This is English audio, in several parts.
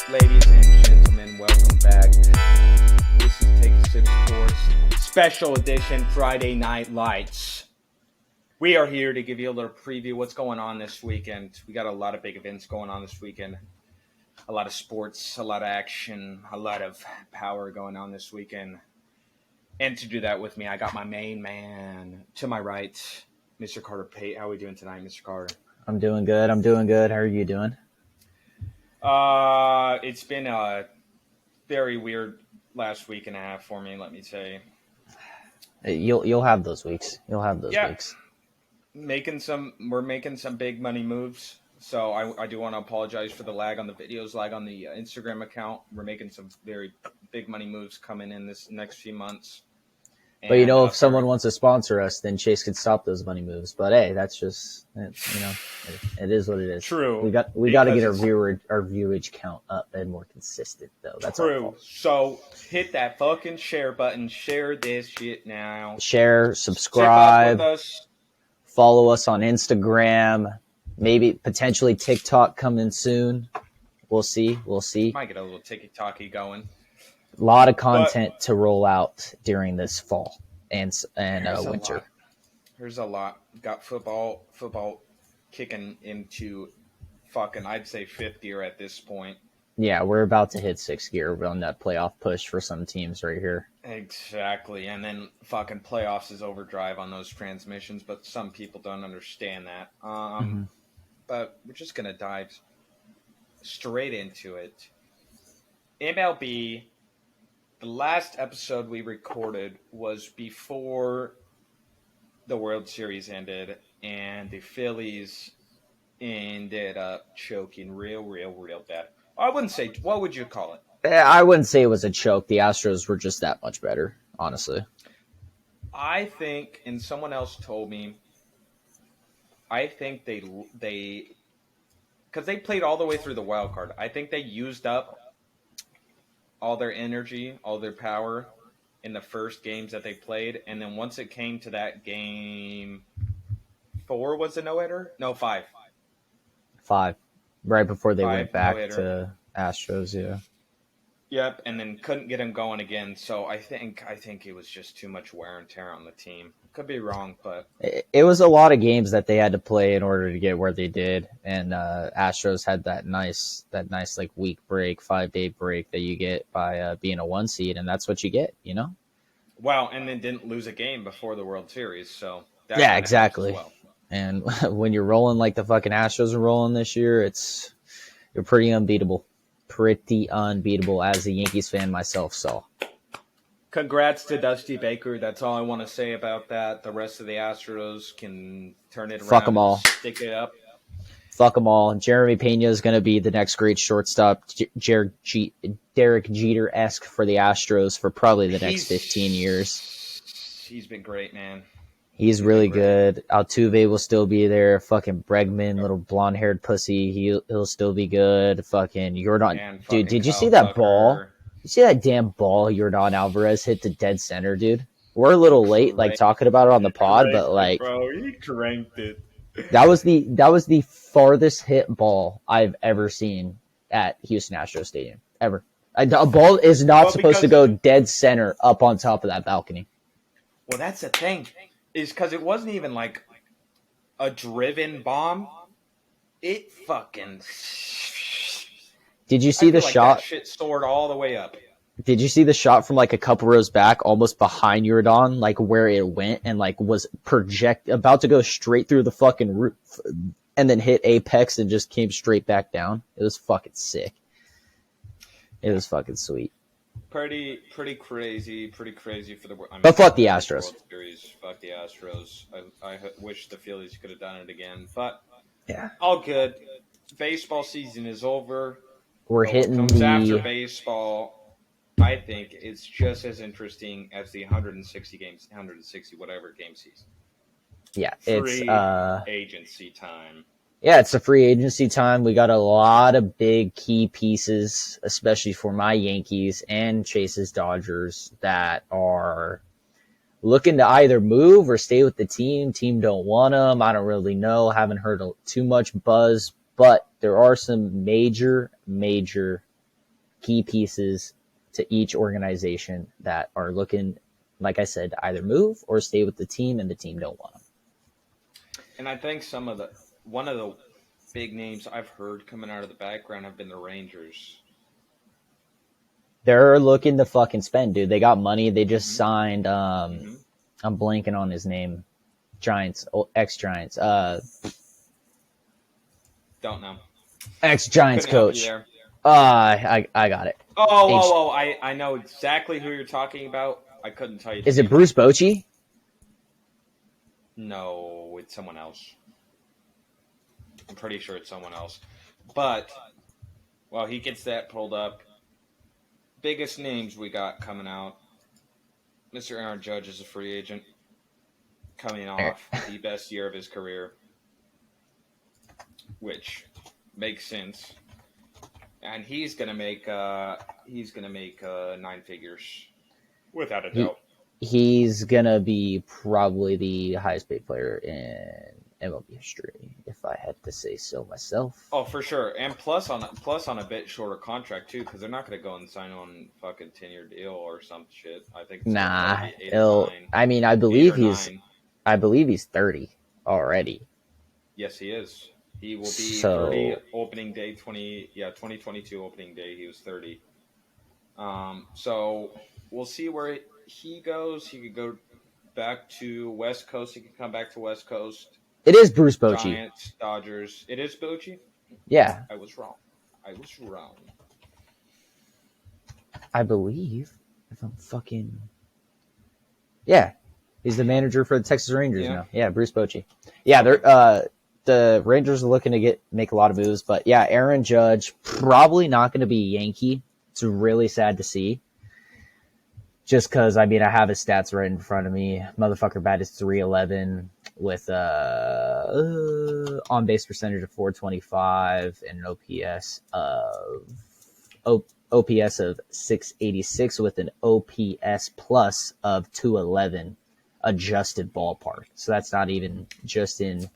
Ladies and gentlemen, welcome back. This is Take a Sip Sports Special Edition Friday Night Lights. We are here to give you a little preview of what's going on this weekend. We got a lot of big events going on this weekend. A lot of sports, a lot of action, a lot of power going on this weekend. And to do that with me, I got my main man to my right, Mr. Carter Pate. How are we doing tonight, Mr. Carter? I'm doing good. How are you doing? It's been a very weird last week and a half for me, let me say. You'll have those weeks. Weeks. We're making some big money moves. So I do want to apologize for the lag on the videos, lag on the Instagram account. We're making some very big money moves coming in this next few months. But if someone wants to sponsor us, then Chase could stop those money moves. But hey, that's just it is what it is. True. We got to get our viewage count up and more consistent though. That's true. So hit that fucking share button. Share this shit now. Share, subscribe, follow us on Instagram. Maybe potentially TikTok coming soon. We'll see. Might get a little TikTok-y going. A lot of content to roll out during this fall and winter. There's a lot. Got football kicking into fucking, I'd say, fifth gear at this point. Yeah, we're about to hit sixth gear. We're on that playoff push for some teams right here. Exactly. And then fucking playoffs is overdrive on those transmissions, but some people don't understand that. But we're just going to dive straight into it. MLB, the last episode we recorded was before the World Series ended, and the Phillies ended up choking real bad. I wouldn't say, what would you call it? I wouldn't say it was a choke. The Astros were just that much better, honestly. I think, and someone else told me, I think they because they played all the way through the wild card. I think they used up all their energy, all their power in the first games that they played, and then once it came to that game 4 was a no-hitter? No, 5. 5. Right before they went back to Astros, yeah. Yep, and then couldn't get him going again. So I think it was just too much wear and tear on the team. Could be wrong, but it was a lot of games that they had to play in order to get where they did. And Astros had that nice like week break, 5-day break that you get by being a 1 seed, and that's what you get, Well, and then didn't lose a game before the World Series, so that yeah, exactly. Well. And when you're rolling like the fucking Astros are rolling this year, you're pretty unbeatable. As a Yankees fan myself, so. Congrats to Dusty Baker. That's all I want to say about that. The rest of the Astros can turn it around. Fuck them all. Stick it up. Fuck them all. Jeremy Pena is going to be the next great shortstop. Derek Jeter-esque for the Astros for probably the next 15 years. He's been great, man. He's really good. Altuve will still be there. Fucking Bregman, little blonde-haired pussy. He'll still be good. Fucking Jordan. Dude, did you see that ball? You see that damn ball Jordan Alvarez hit to dead center, dude? We're a little late, talking about it on the pod, but bro, he cranked it. That was the farthest hit ball I've ever seen at Houston Astros Stadium ever. A ball is not supposed to go dead center up on top of that balcony. Well, that's the thing. Is because it wasn't even like a driven bomb. It fucking. Did you see the shot? That shit soared all the way up. Did you see the shot from a couple rows back, almost behind Jordan, where it went and was about to go straight through the fucking roof, and then hit apex and just came straight back down? It was fucking sick. It was fucking sweet. Pretty crazy for the. But fuck the Astros. World Series. Fuck the Astros. I wish the Phillies could have done it again, but yeah, all good. Baseball season is over. We're hitting what comes after baseball. I think it's just as interesting as the 160 whatever game season. Yeah, free agency time. Yeah, it's a free agency time. We got a lot of big key pieces, especially for my Yankees and Chase's Dodgers, that are looking to either move or stay with the team. Team don't want them. I don't really know. Haven't heard too much buzz, but there are some major key pieces to each organization that are looking, like I said, to either move or stay with the team, and the team don't want them. And I think one of the big names I've heard coming out of the background have been the Rangers. They're looking to fucking spend, dude. They got money. They just signed. I'm blanking on his name. Giants, ex-Giants. Don't know. Ex-Giants coach. I got it. I know exactly who you're talking about. I couldn't tell you. Is it Bruce Bochy? No, it's someone else. I'm pretty sure it's someone else. But while he gets that pulled up, biggest names we got coming out. Mr. Aaron Judge is a free agent coming off the best year of his career, which makes sense. And he's gonna make 9 figures without a doubt. He's gonna be probably the highest paid player in MLB history, if I had to say so myself. Oh, for sure, and plus on a bit shorter contract too, because they're not gonna go and sign on fucking 10-year deal or some shit. I think. It's I mean, I believe he's 30 already. Yes, he is. He will be 30 opening day 2022 opening day. He was 30. So we'll see where he goes. He could go back to West Coast. He could come back to West Coast. It is Bruce Bochy. Giants, Dodgers. It is Bochy? Yeah. I was wrong. I believe, if I'm fucking... Yeah. He's the manager for the Texas Rangers now. Yeah, Bruce Bochy. Yeah, they're the Rangers are looking to make a lot of moves, but yeah, Aaron Judge probably not going to be a Yankee. It's really sad to see. Just because, I mean, I have his stats right in front of me. Motherfucker bat is .311 with on base percentage of .425 and an OPS of 686 with an OPS plus of .211 adjusted ballpark. So that's not even just in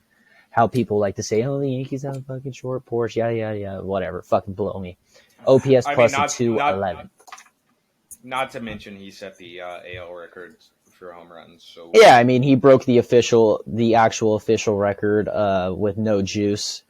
how people like to say, oh, the Yankees have a fucking short porch, yada, whatever. Fucking blow me. OPS plus a 211. Not to mention he set the AL record for home runs. So yeah, I mean, he broke the actual official record with no juice.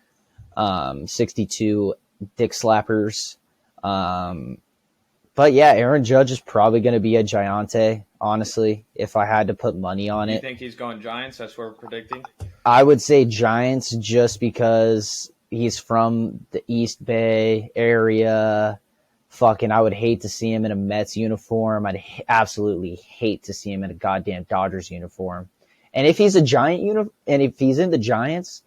62 dick slappers. But yeah, Aaron Judge is probably going to be a Giante, honestly, if I had to put money on it. You think he's going Giants? That's what we're predicting? I would say Giants just because he's from the East Bay area. Fucking, I would hate to see him in a Mets uniform. I'd absolutely hate to see him in a goddamn Dodgers uniform. And if he's a Giant and if he's in the Giants,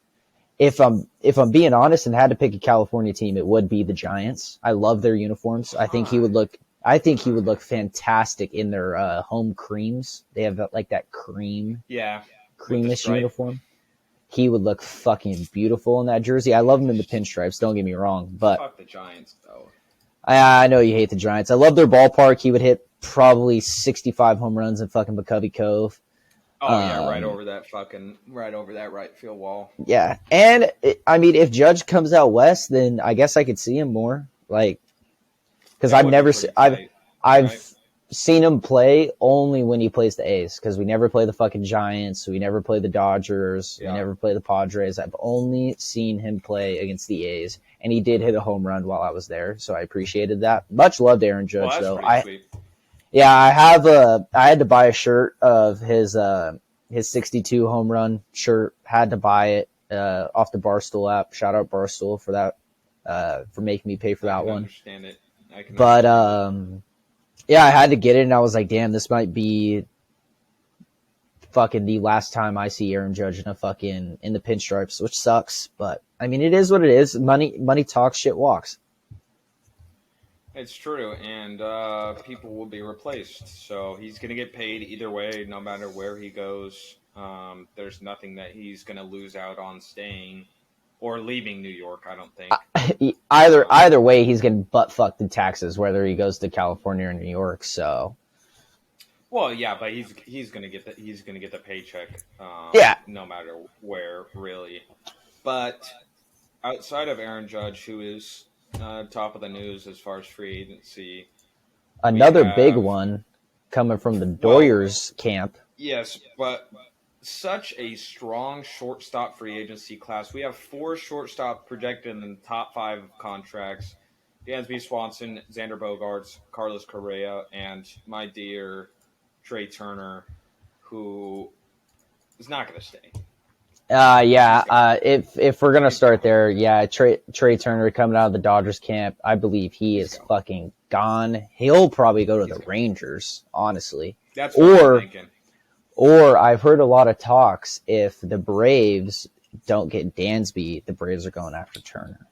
if I'm being honest and had to pick a California team, it would be the Giants. I love their uniforms. I think he would look fantastic in their home creams. They have like that creamish uniform. He would look fucking beautiful in that jersey. I love him in the pinstripes. Don't get me wrong, but fuck the Giants though. I know you hate the Giants. I love their ballpark. He would hit probably 65 home runs in fucking McCovey Cove. Oh yeah, right over that right field wall. Yeah, and I mean, if Judge comes out west, then I guess I could see him more. Like, because I've seen him play only when he plays the A's. Because we never play the fucking Giants, we never play the Dodgers, we never play the Padres. I've only seen him play against the A's, and he did hit a home run while I was there, so I appreciated that. Much loved Aaron Judge, though. Sweet. Yeah, I had to buy a shirt of his 62 home run shirt. Had to buy it off the Barstool app. Shout out Barstool for that, for making me pay for that one. Understand it. But yeah, I had to get it, and I was like, damn, this might be fucking the last time I see Aaron Judge in the pinstripes, which sucks. But I mean, it is what it is. Money talks, shit walks. It's true, and people will be replaced. So he's going to get paid either way, no matter where he goes. There's nothing that he's going to lose out on staying or leaving New York, I don't think. Either way, he's getting butt-fucked in taxes, whether he goes to California or New York. So, well, yeah, but he's going to get the paycheck. No matter where, really. But outside of Aaron Judge, who is top of the news as far as free agency. Another big one coming from the Doyers camp. Yes, but such a strong shortstop free agency class. We have 4 shortstop projected in the top 5 contracts. Dansby Swanson, Xander Bogaerts, Carlos Correa, and my dear Trey Turner, who is not going to stay. If we're gonna start there, Trey Turner coming out of the Dodgers camp, I believe he's fucking gone. He'll probably go to the Rangers, honestly. That's what I'm thinking. Or I've heard a lot of talks, if the Braves don't get Dansby, the Braves are going after Turner.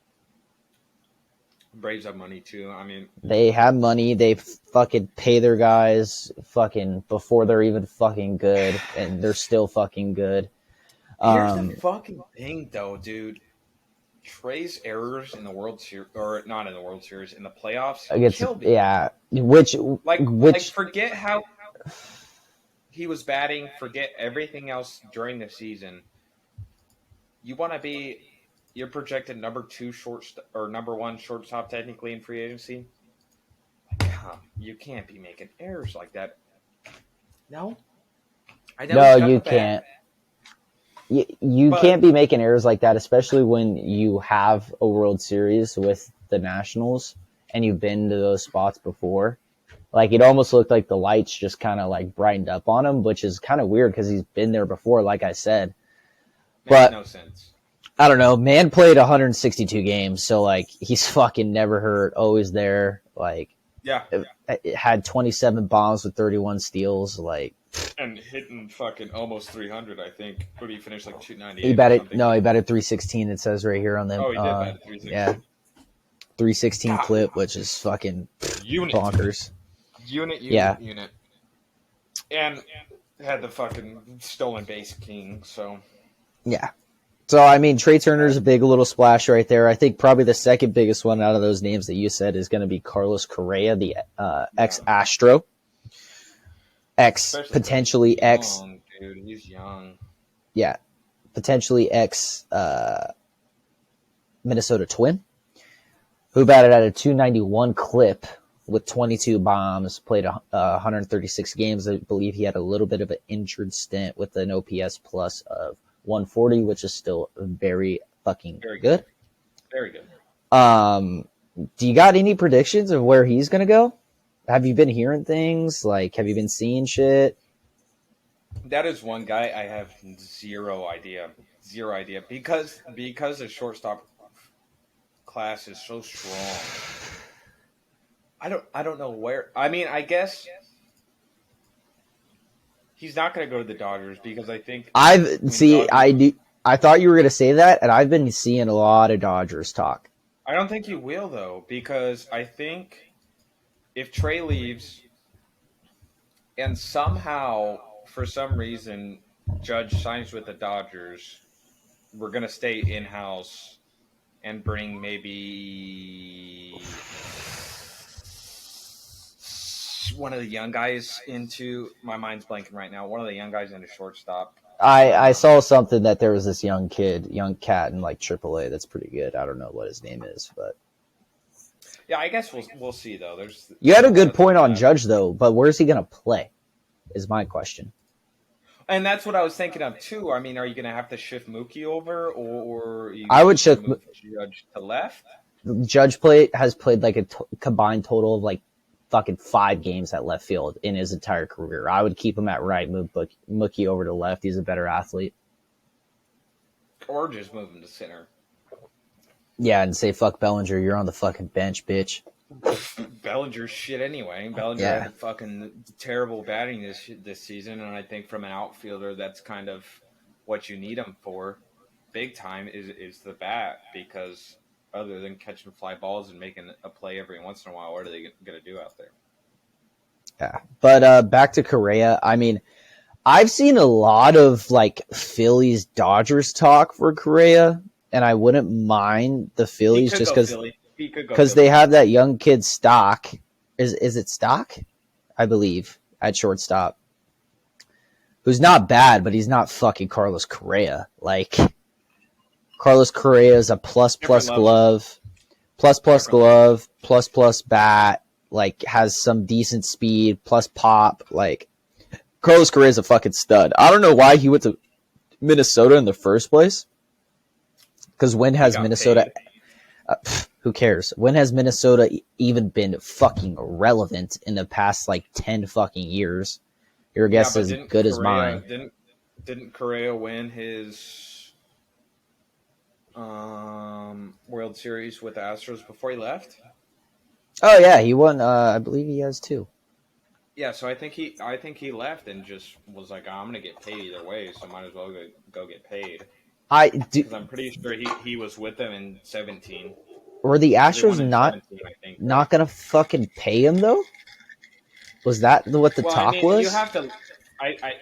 Braves have money too. I mean, they have money. They fucking pay their guys fucking before they're even fucking good, and they're still fucking good. Here's the fucking thing, though, dude. Trey's errors in the World Series, or not in the World Series, in the playoffs, killed me. Yeah, which forget how he was batting. Forget everything else during the season. You want to be. You're projected number 2 or number 1 shortstop technically in free agency. You can't be making errors like that. No, you can't. You can't be making errors like that, especially when you have a World Series with the Nationals and you've been to those spots before. Like, it almost looked like the lights just kind of like brightened up on him, which is kind of weird because he's been there before, like I said. Makes no sense. I don't know. Man played 162 games, so like he's fucking never hurt, always there. Like, it had 27 bombs with 31 steals, like, and hitting fucking almost 300. I think. What did he finish, like 298? He batted 316. It says right here on them. Oh, he did bat 316. Yeah, 316 clip, which is fucking bonkers. Unit. And had the fucking stolen base king. So yeah. So, I mean, Trey Turner's a big little splash right there. I think probably the second biggest one out of those names that you said is going to be Carlos Correa, the ex-Astro. Potentially young, dude. He's young. Yeah. Potentially Minnesota Twin, who batted at a 291 clip with 22 bombs, played 136 games. I believe he had a little bit of an injured stint with an OPS plus of 140, which is still very fucking good. Very good. Do you got any predictions of where he's going to go? Have you been hearing things? Like, have you been seeing shit? That is one guy I have zero idea. Because the shortstop class is so strong. I don't know where. I mean, I guess he's not going to go to the Dodgers because I think I thought you were going to say that, and I've been seeing a lot of Dodgers talk. I don't think he will, though, because I think if Trey leaves and somehow, for some reason, Judge signs with the Dodgers, we're going to stay in-house and bring maybe one of the young guys into, my mind's blanking right now, one of the young guys into shortstop. I saw something that there was this young cat in like AAA that's pretty good. I don't know what his name is, but yeah, I guess we'll see though. You had a good point on Judge though, but where's he gonna play? Is my question. And that's what I was thinking of too. I mean, are you gonna have to shift Mookie over, or I would shift Judge to left? Judge has played like a combined total of like fucking 5 games at left field in his entire career. I would keep him at right, move Mookie over to left. He's a better athlete. Or just move him to center. Yeah, and say, fuck Bellinger, you're on the fucking bench, bitch. Bellinger's shit anyway. Bellinger had a fucking terrible batting this season, and I think from an outfielder, that's kind of what you need him for. Big time is the bat, because other than catching fly balls and making a play every once in a while, what are they going to do out there? Yeah, but back to Correa. I mean, I've seen a lot of like Phillies Dodgers talk for Correa, and I wouldn't mind the Phillies just because they have that young kid Stock. Is it Stock? I believe at shortstop, who's not bad, but he's not fucking Carlos Correa. Like, Carlos Correa is a plus glove, plus glove, plus bat, like has some decent speed, plus pop. Like Carlos Correa is a fucking stud. I don't know why he went to Minnesota in the first place. Because when has Minnesota? Who cares? When has Minnesota even been fucking relevant in the past like 10 fucking years? Your guess is as good as mine. Didn't Correa win his World Series with the Astros before he left? Oh yeah, he won. I believe he has 2. Yeah, so I think he left and just was like, I'm gonna get paid either way, so might as well go get paid. Because I'm pretty sure he was with them in 17. Were the Astros not gonna fucking pay him though? Was that what the talk was? You have to. I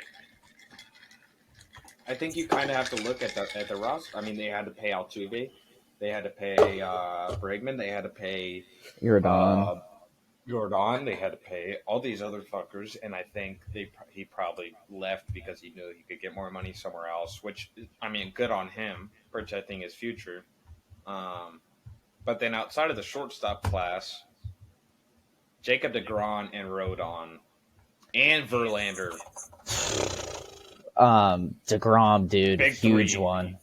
think you kind of have to look at the roster. I mean, they had to pay Altuve, they had to pay Bregman, they had to pay Jordan. They had to pay all these other fuckers, and I think he probably left because he knew he could get more money somewhere else. Which, I mean, good on him protecting his future. But then outside of the shortstop class, Jacob deGrom and Rodon and Verlander. DeGrom, dude, Big huge three.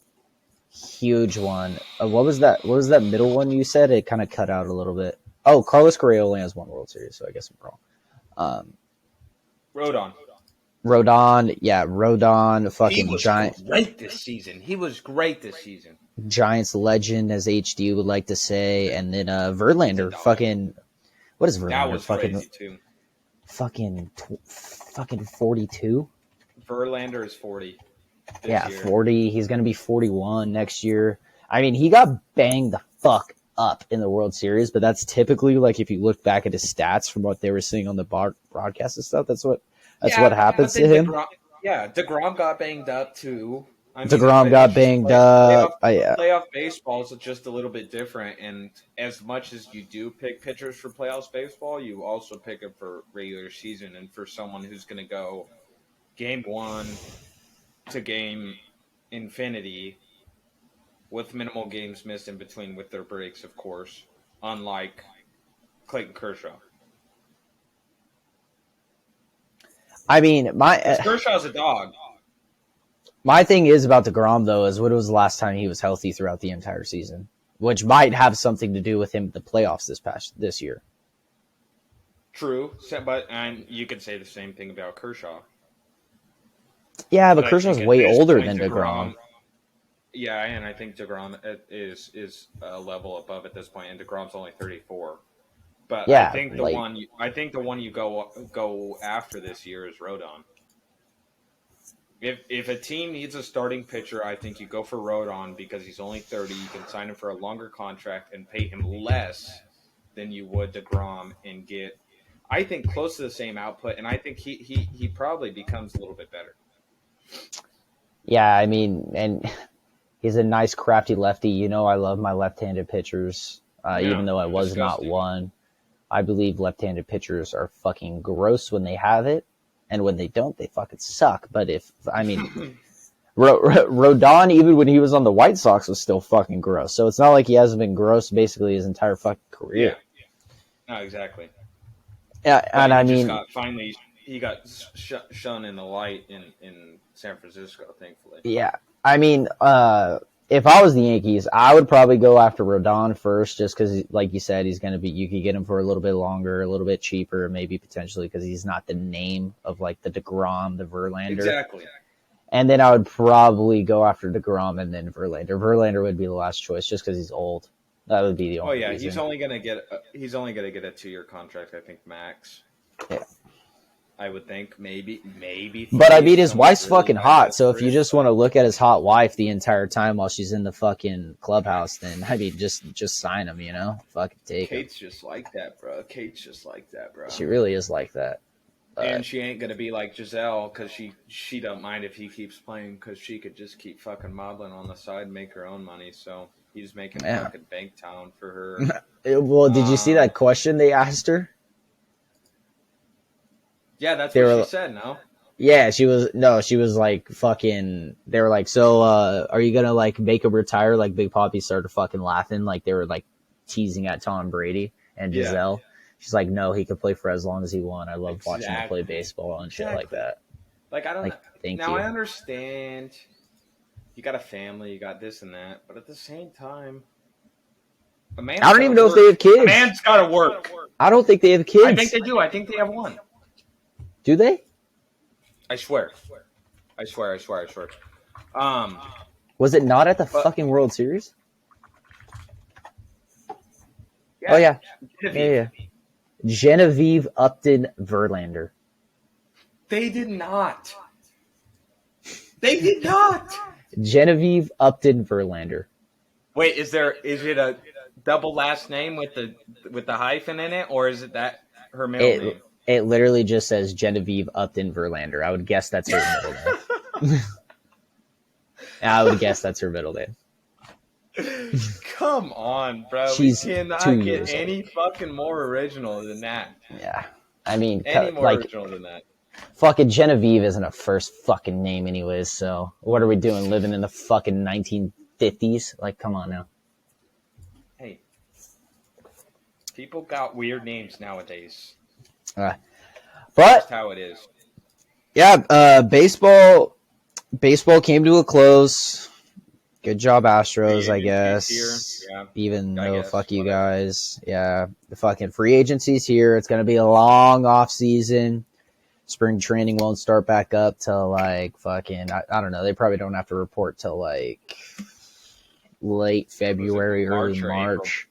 huge one. What was that? What was that middle one you said? It kind of cut out a little bit. Oh, Carlos Correa only has 1 World Series, so I guess I'm wrong. Rodon, yeah, Rodon, fucking giant. Great this season. He was great this season. Giants legend, as HD would like to say, and then Verlander, fucking. What is Verlander? That was fucking crazy too. Fucking 42. Verlander is 40. Yeah, year. 40. He's gonna be 41 next year. I mean, he got banged the fuck up in the World Series, but that's typically like if you look back at his stats from what they were seeing on the broadcast and stuff. That's what happens to him. DeGrom got banged up too. DeGrom got banged up. Playoff baseball is just a little bit different, and as much as you do pick pitchers for playoffs baseball, you also pick them for regular season. And for someone who's going to go game 1 to game infinity with minimal games missed in between with their breaks, of course, unlike Clayton Kershaw. I mean, Kershaw's a dog. My thing is about DeGrom, though, is when was the last time he was healthy throughout the entire season, which might have something to do with him the playoffs this year. True, but you could say the same thing about Kershaw. Yeah, but Kershaw's way older than DeGrom. Yeah, and I think DeGrom is a level above at this point, and DeGrom's only 34. But yeah, I think the one you go after this year is Rodon. If a team needs a starting pitcher, I think you go for Rodon because he's only 30. You can sign him for a longer contract and pay him less than you would DeGrom and get, I think, close to the same output. And I think he probably becomes a little bit better. Yeah, I mean, and he's a nice, crafty lefty. You know, I love my left-handed pitchers, even though I was disgusting. Not one. I believe left-handed pitchers are fucking gross when they have it, and when they don't, they fucking suck. But Rodon, even when he was on the White Sox, was still fucking gross. So it's not like he hasn't been gross basically his entire fucking career. Yeah. No, exactly. Yeah, and I mean, he got shown in the light in San Francisco, thankfully. Yeah, I mean, if I was the Yankees, I would probably go after Rodon first, just because, like you said, he's going to be. You could get him for a little bit longer, a little bit cheaper, maybe potentially because he's not the name of like the DeGrom, the Verlander. Exactly. And then I would probably go after DeGrom and then Verlander. Verlander would be the last choice, just because he's old. That would be the only. Oh yeah, reason. he's only gonna get a 2-year contract, I think, max. Yeah. I would think maybe. But I mean, his wife's fucking hot. So if you just want to look at his hot wife the entire time while she's in the fucking clubhouse, then I mean, just sign him, you know? Fucking take him. Kate's just like that, bro. She really is like that. And she ain't gonna be like Giselle because she don't mind if he keeps playing because she could just keep fucking modeling on the side and make her own money. So he's making fucking bank town for her. Well, did you see that question they asked her? Yeah, that's what she said, no? Yeah, she was like fucking, they were like, so, are you gonna like make him retire? Like Big Papi started fucking laughing. Like they were like teasing at Tom Brady and Giselle. Yeah. She's like, no, he could play for as long as he wants. I love watching him play baseball and shit like that. Like, I don't know. Now, I understand you got a family, you got this and that, but at the same time, I don't even know if they have kids. A man's got to work. I don't think they have kids. I think they do. I think they have one. Do they? I swear. Was it not at the fucking World Series? Yeah. Oh, yeah. Genevieve. Yeah. Genevieve Upton Verlander. They did not. Genevieve Upton Verlander. Wait, is it a double last name with the hyphen in it, or is it that her middle name? It literally just says Genevieve Upton Verlander. I would guess that's her middle name. I would guess that's her middle name. Come on, bro. She's we cannot 2 get years any old. Fucking more original than that. Yeah. I mean, any more original than that. Fucking Genevieve isn't a first fucking name anyways, so what are we doing? Living in the fucking 1950s? Like, come on now. Hey. People got weird names nowadays. But that's how it is. Yeah, baseball came to a close. Good job, Astros, I guess. Yeah, even though fuck you guys. Yeah, the fucking free agency's here. It's going to be a long off season. Spring training won't start back up till like fucking, I don't know. They probably don't have to report till like late February, early March.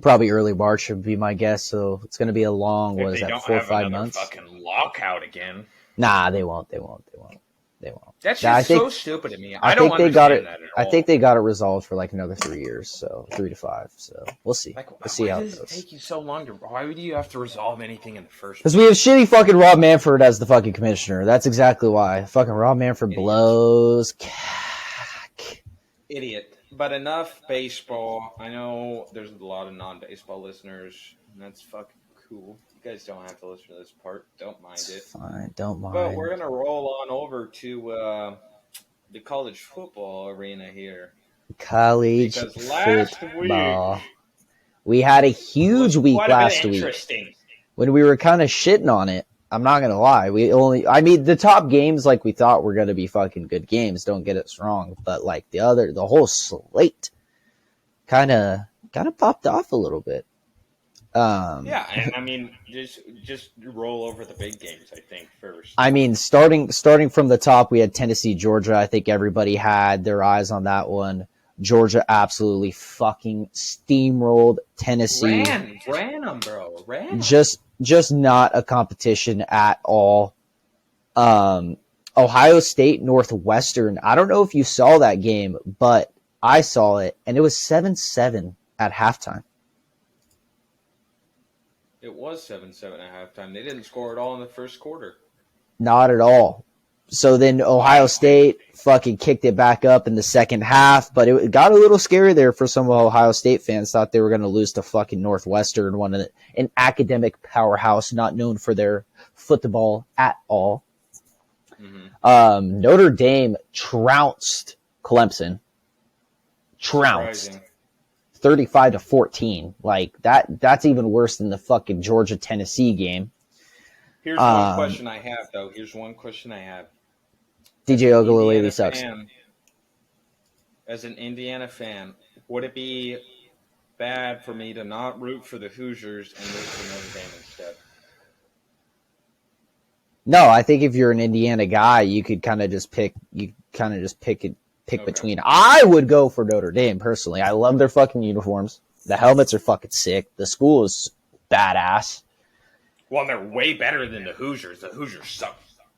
Probably early March would be my guess. So it's going to be a long, what is that, 4 or 5 months? Fucking lockout again. Nah, they won't. That's just so stupid to me. I don't understand that at all. I think they got it resolved for like another 3 years, so 3 to 5. So we'll see. We'll see how it goes. Why does it take you so long why would you have to resolve anything in the first place? Because we have shitty fucking Rob Manfred as the fucking commissioner. That's exactly why. Fucking Rob Manfred blows. Idiot. But enough baseball. I know there's a lot of non-baseball listeners, and that's fucking cool. You guys don't have to listen to this part. Don't mind it. Fine, don't mind. But we're going to roll on over to the college football arena here. College football. We had a huge week last week. When we were kind of shitting on it. I'm not going to lie. The top games like we thought were going to be fucking good games. Don't get us wrong. But like the whole slate kind of popped off a little bit. Yeah, and I mean, just roll over the big games, I think, first. I mean, starting from the top, we had Tennessee, Georgia. I think everybody had their eyes on that one. Georgia absolutely fucking steamrolled Tennessee. Ran them, bro. Just not a competition at all. Ohio State, Northwestern. I don't know if you saw that game, but I saw it, and it was 7-7 at halftime. It was 7-7 at halftime. They didn't score at all in the first quarter. Not at all. So then Ohio State fucking kicked it back up in the second half, but it got a little scary there for some Ohio State fans. Thought they were going to lose to fucking Northwestern, an academic powerhouse not known for their football at all. Mm-hmm. Notre Dame trounced Clemson. Trounced. 35-14. Like that's even worse than the fucking Georgia Tennessee game. Here's one question I have, though. DJ Ogilvie sucks. As an Indiana fan, would it be bad for me to not root for the Hoosiers and root for Notre Dame instead? No, I think if you're an Indiana guy, you could kind of just pick between. I would go for Notre Dame personally. I love their fucking uniforms. The helmets are fucking sick. The school is badass. Well, they're way better than the Hoosiers. The Hoosiers suck.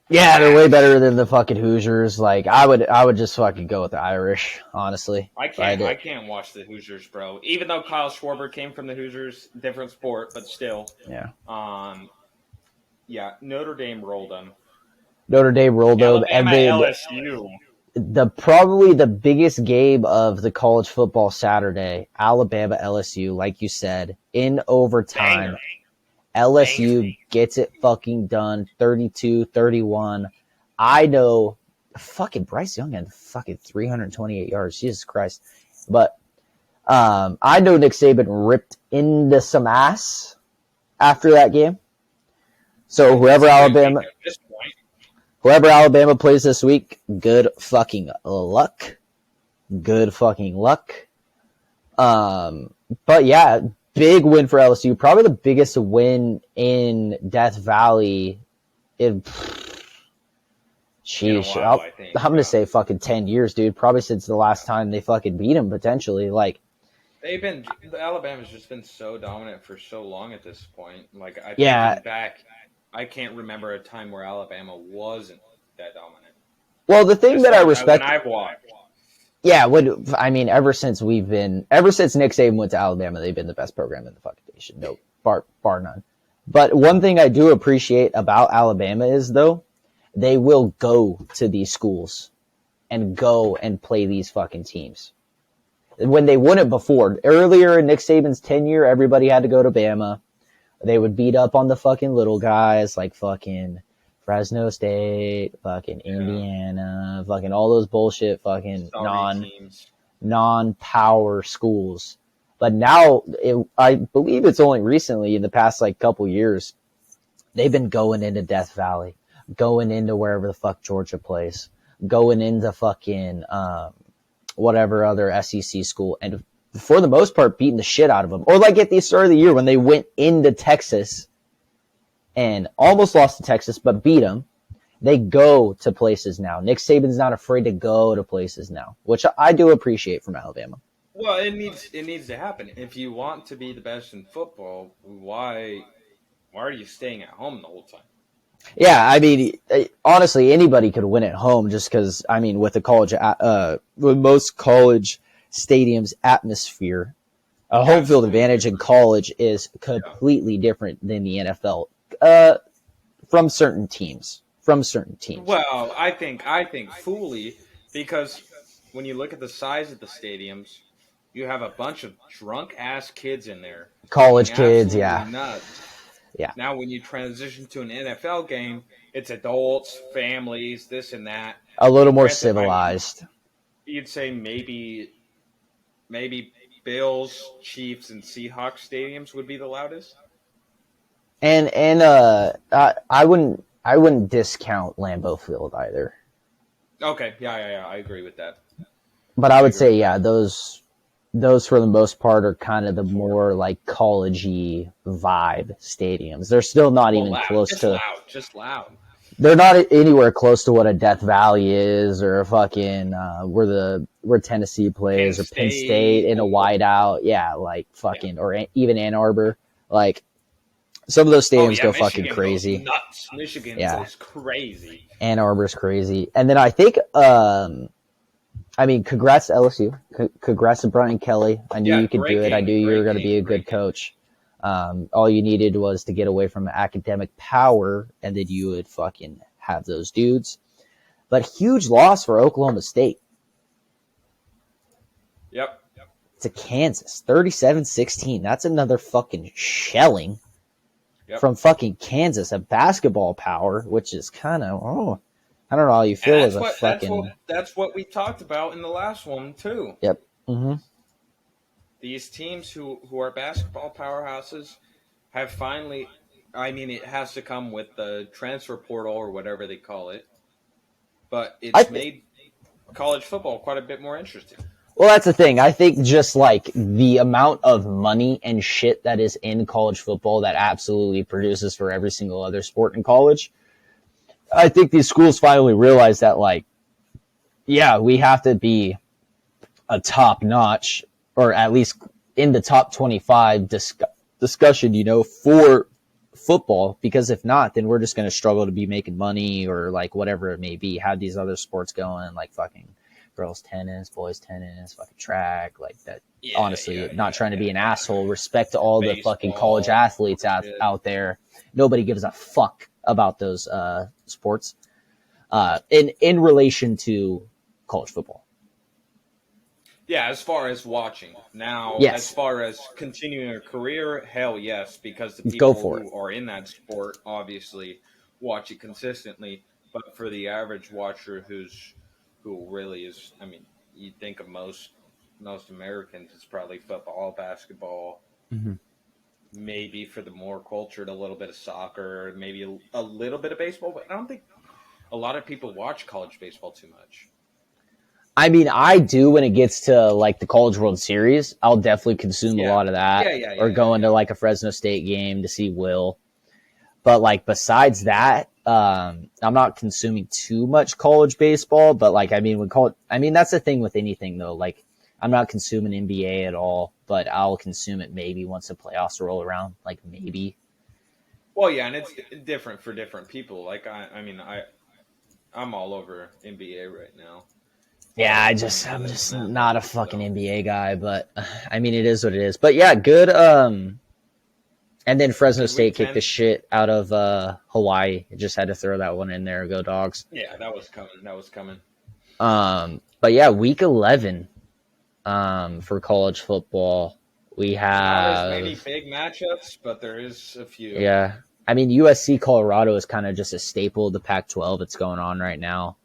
Yeah, they're way better than the fucking Hoosiers. Like I would just fucking go with the Irish, honestly. I can't watch the Hoosiers, bro. Even though Kyle Schwarber came from the Hoosiers, different sport, but still. Yeah. Yeah, Notre Dame rolled them. Alabama, and LSU. Probably the biggest game of the college football Saturday, Alabama LSU, like you said, in overtime. Banger. LSU gets it fucking done, 32-31. I know fucking Bryce Young had fucking 328 yards. Jesus Christ. But I know Nick Saban ripped into some ass after that game. So whoever Alabama plays this week, good fucking luck. Good fucking luck. But yeah, big win for LSU. Probably the biggest win in Death Valley in sheesh. I'm gonna say fucking 10 years, dude. Probably since the last time they fucking beat him, potentially. Like, Alabama's just been so dominant for so long at this point. Like, thinking back, I can't remember a time where Alabama wasn't that dominant. Well, the thing that I respect, when I've watched. Yeah, ever since Nick Saban went to Alabama, they've been the best program in the fucking nation. No, bar none. But one thing I do appreciate about Alabama is, though, they will go to these schools and go and play these fucking teams. When they wouldn't before. Earlier in Nick Saban's tenure, everybody had to go to Bama. They would beat up on the fucking little guys like fucking Fresno State, fucking Indiana, fucking all those bullshit fucking non-power schools. But now, I believe it's only recently, in the past like couple years, they've been going into Death Valley, going into wherever the fuck Georgia plays, going into fucking whatever other SEC school, and for the most part beating the shit out of them. Or like at the start of the year when they went into Texas and almost lost to Texas, but beat them. They go to places now. Nick Saban's not afraid to go to places now, which I do appreciate from Alabama. Well, it needs to happen. If you want to be the best in football, why are you staying at home the whole time? Yeah, I mean, honestly, anybody could win at home just because, I mean, with most college stadiums' atmosphere, a home field advantage in college is completely different than the NFL. From certain teams. Well, I think fully, because when you look at the size of the stadiums, you have a bunch of drunk ass kids in there. College kids, yeah. Nuts. Yeah. Now, when you transition to an NFL game, it's adults, families, this and that. A little more civilized. You'd say maybe Bills, Chiefs, and Seahawks stadiums would be the loudest. And I wouldn't discount Lambeau Field either. Okay, yeah, I agree with that. But I would say, yeah, those for the most part are kind of the more like college-y vibe stadiums. They're still not even close to just loud. They're not anywhere close to what a Death Valley is, or a fucking where Tennessee plays, or Penn State in a whiteout. Yeah, like fucking, or even Ann Arbor. Like, some of those stadiums go fucking crazy. Nuts. Michigan goes crazy. Ann Arbor's crazy. And then I think, I mean, congrats to LSU. Congrats to Brian Kelly. I knew you could do it. I knew you were going to be a good coach. All you needed was to get away from academic power, and then you would fucking have those dudes. But huge loss for Oklahoma State. Yep. To Kansas, 37-16. That's another fucking shelling from fucking Kansas, a basketball power, which is kind of, I don't know how you feel as a fucking... That's what we talked about in the last one, too. Yep. Mm-hmm. These teams who are basketball powerhouses have finally... I mean, it has to come with the transfer portal or whatever they call it. But it's made college football quite a bit more interesting. Well, that's the thing. I think just like the amount of money and shit that is in college football that absolutely produces for every single other sport in college, I think these schools finally realize that, like, yeah, we have to be a top notch, or at least in the top 25 discussion, for football, because if not, then we're just going to struggle to be making money, or like whatever it may be, have these other sports going, like fucking girls tennis, boys tennis, fucking track, like that. Yeah, honestly, not trying to be an asshole. Respect to all the fucking college athletes out there. Nobody gives a fuck about those sports in relation to college football. Yeah, as far as watching. Now, as far as continuing a career, hell yes, because the people who are in that sport obviously watch it consistently. But for the average watcher who really is, I mean, you think of most most Americans, it's probably football, basketball, maybe for the more cultured, a little bit of soccer, maybe a little bit of baseball. But I don't think a lot of people watch college baseball too much. I mean, I do when it gets to like the College World Series. I'll definitely consume a lot of that, or go into like a Fresno State game to see Will. But like besides that, I'm not consuming too much college baseball. But like, I mean, that's the thing with anything though. Like, I'm not consuming NBA at all, but I'll consume it maybe once the playoffs roll around. Like maybe. Well, yeah, and it's different for different people. Like I'm all over NBA right now. Yeah, I'm just not a fucking NBA guy, but I mean, it is what it is. But yeah, good. And then Fresno State kicked the shit out of Hawaii. I just had to throw that one in there. Go Dogs. Yeah, that was coming. But yeah, week 11 for college football. We have not as many big matchups, but there is a few. Yeah. I mean, USC Colorado is kind of just a staple of the Pac-12 that's going on right now.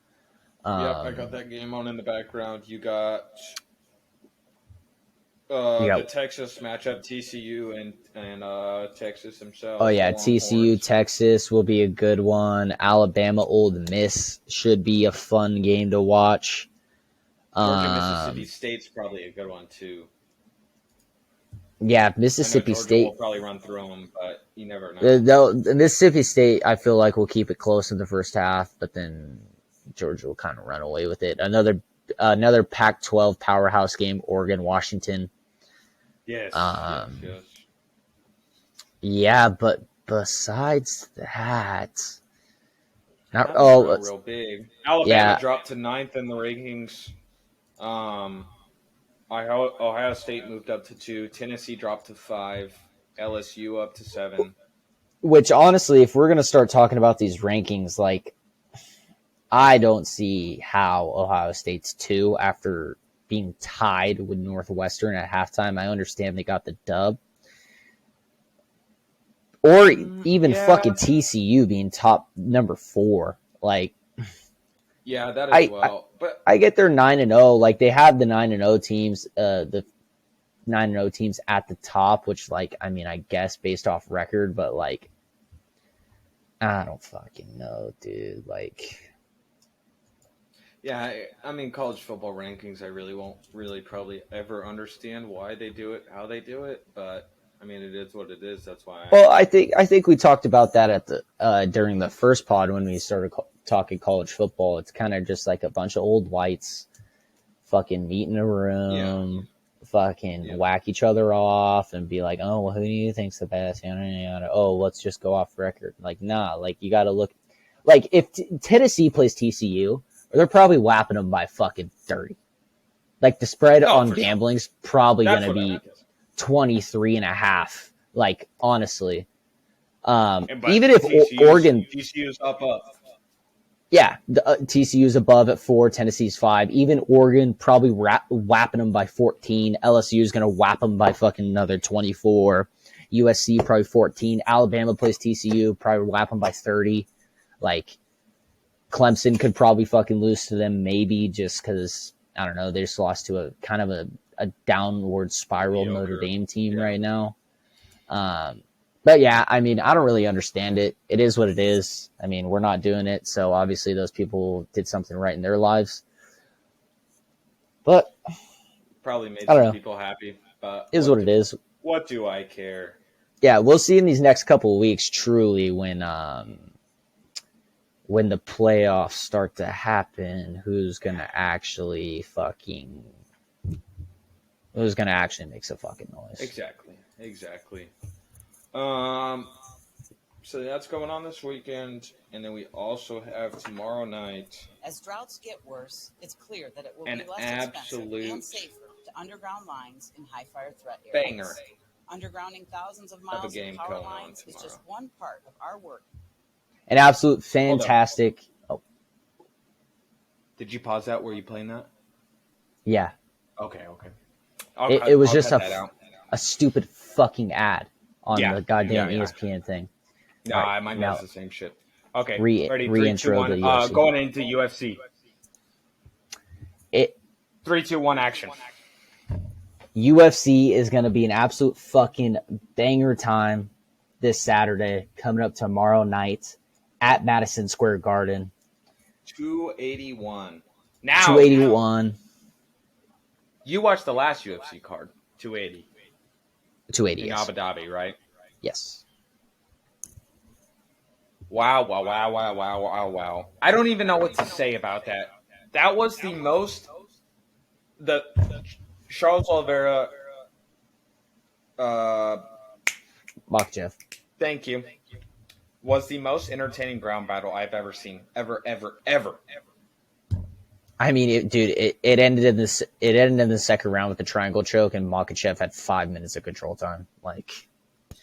Yep, I got that game on in the background. You got the Texas matchup, TCU and Texas themselves. Oh, yeah, TCU, Texas will be a good one. Alabama, Ole Miss should be a fun game to watch. Georgia, Mississippi State's probably a good one, too. Yeah, Mississippi State will probably run through them, but you never know. Mississippi State, I feel like, will keep it close in the first half, but then Georgia will kind of run away with it. Another Pac-12 powerhouse game, Oregon, Washington. Yes. Yeah, but besides that, not real big. Alabama dropped to 9th in the rankings. Ohio State moved up to 2. Tennessee dropped to 5. LSU up to 7. Which, honestly, if we're going to start talking about these rankings, like, I don't see how Ohio State's 2 after being tied with Northwestern at halftime. I understand they got the dub. Or even fucking TCU being top number 4. Like, yeah, that as well. But I get their 9-0. Like, they have the 9-0 teams, the 9-0 teams at the top, which, like, I mean, I guess based off record, but, like, I don't fucking know, dude. Like, yeah, I mean, college football rankings, I really won't probably ever understand why they do it, how they do it, but I mean, it is what it is. That's why. Well, I think we talked about that at the during the first pod when we started talking college football. It's kind of just like a bunch of old whites fucking meet in a room, whack each other off, and be like, "Oh, well, who do you think's the best?" Oh, let's just go off record. Like, nah. Like, you got to look. Like, if Tennessee plays TCU, they're probably whapping them by fucking 30. Like, the spread on gambling's probably going to be 23.5. Like, honestly, even if Oregon, TCU's up. Yeah, TCU's above at 4, Tennessee's 5. Even Oregon probably whapping them by 14. LSU's going to whap them by fucking another 24. USC probably 14. Alabama plays TCU, probably whap them by 30. Like, Clemson could probably fucking lose to them, maybe just because, I don't know, they just lost to a kind of a downward spiral Notre Dame team right now. But yeah, I mean, I don't really understand it. It is what it is. I mean, we're not doing it, so obviously those people did something right in their lives. But probably made some people happy. But is what it is. What do I care? Yeah, we'll see in these next couple of weeks, truly, when the playoffs start to happen, who's gonna actually make some fucking noise. Exactly. So that's going on this weekend, and then we also have tomorrow night. As droughts get worse, it's clear that it will be less expensive and safer to underground lines in high fire threat areas. Banger. Undergrounding thousands of miles of power lines is just one part of our work. An absolute fantastic. Oh, did you pause that? Were you playing that? Yeah. Okay. It was just a stupid fucking ad on the goddamn ESPN thing. No, right, mine does the same shit. Okay, ready? 3, 2, 1. Going into UFC. 3, 2, 1, action. UFC is going to be an absolute fucking banger time this Saturday, coming up tomorrow night at Madison Square Garden. 281. Now 281. You watched the last UFC card, 280. 280 in Abu Dhabi, right? Yes. Wow. I don't even know what to say about that. That was the Charles Oliveira Makhachev. Thank you. Was the most entertaining ground battle I've ever seen. Ever. I mean, it ended in this. It ended in the second round with the triangle choke, and Makhachev had 5 minutes of control time.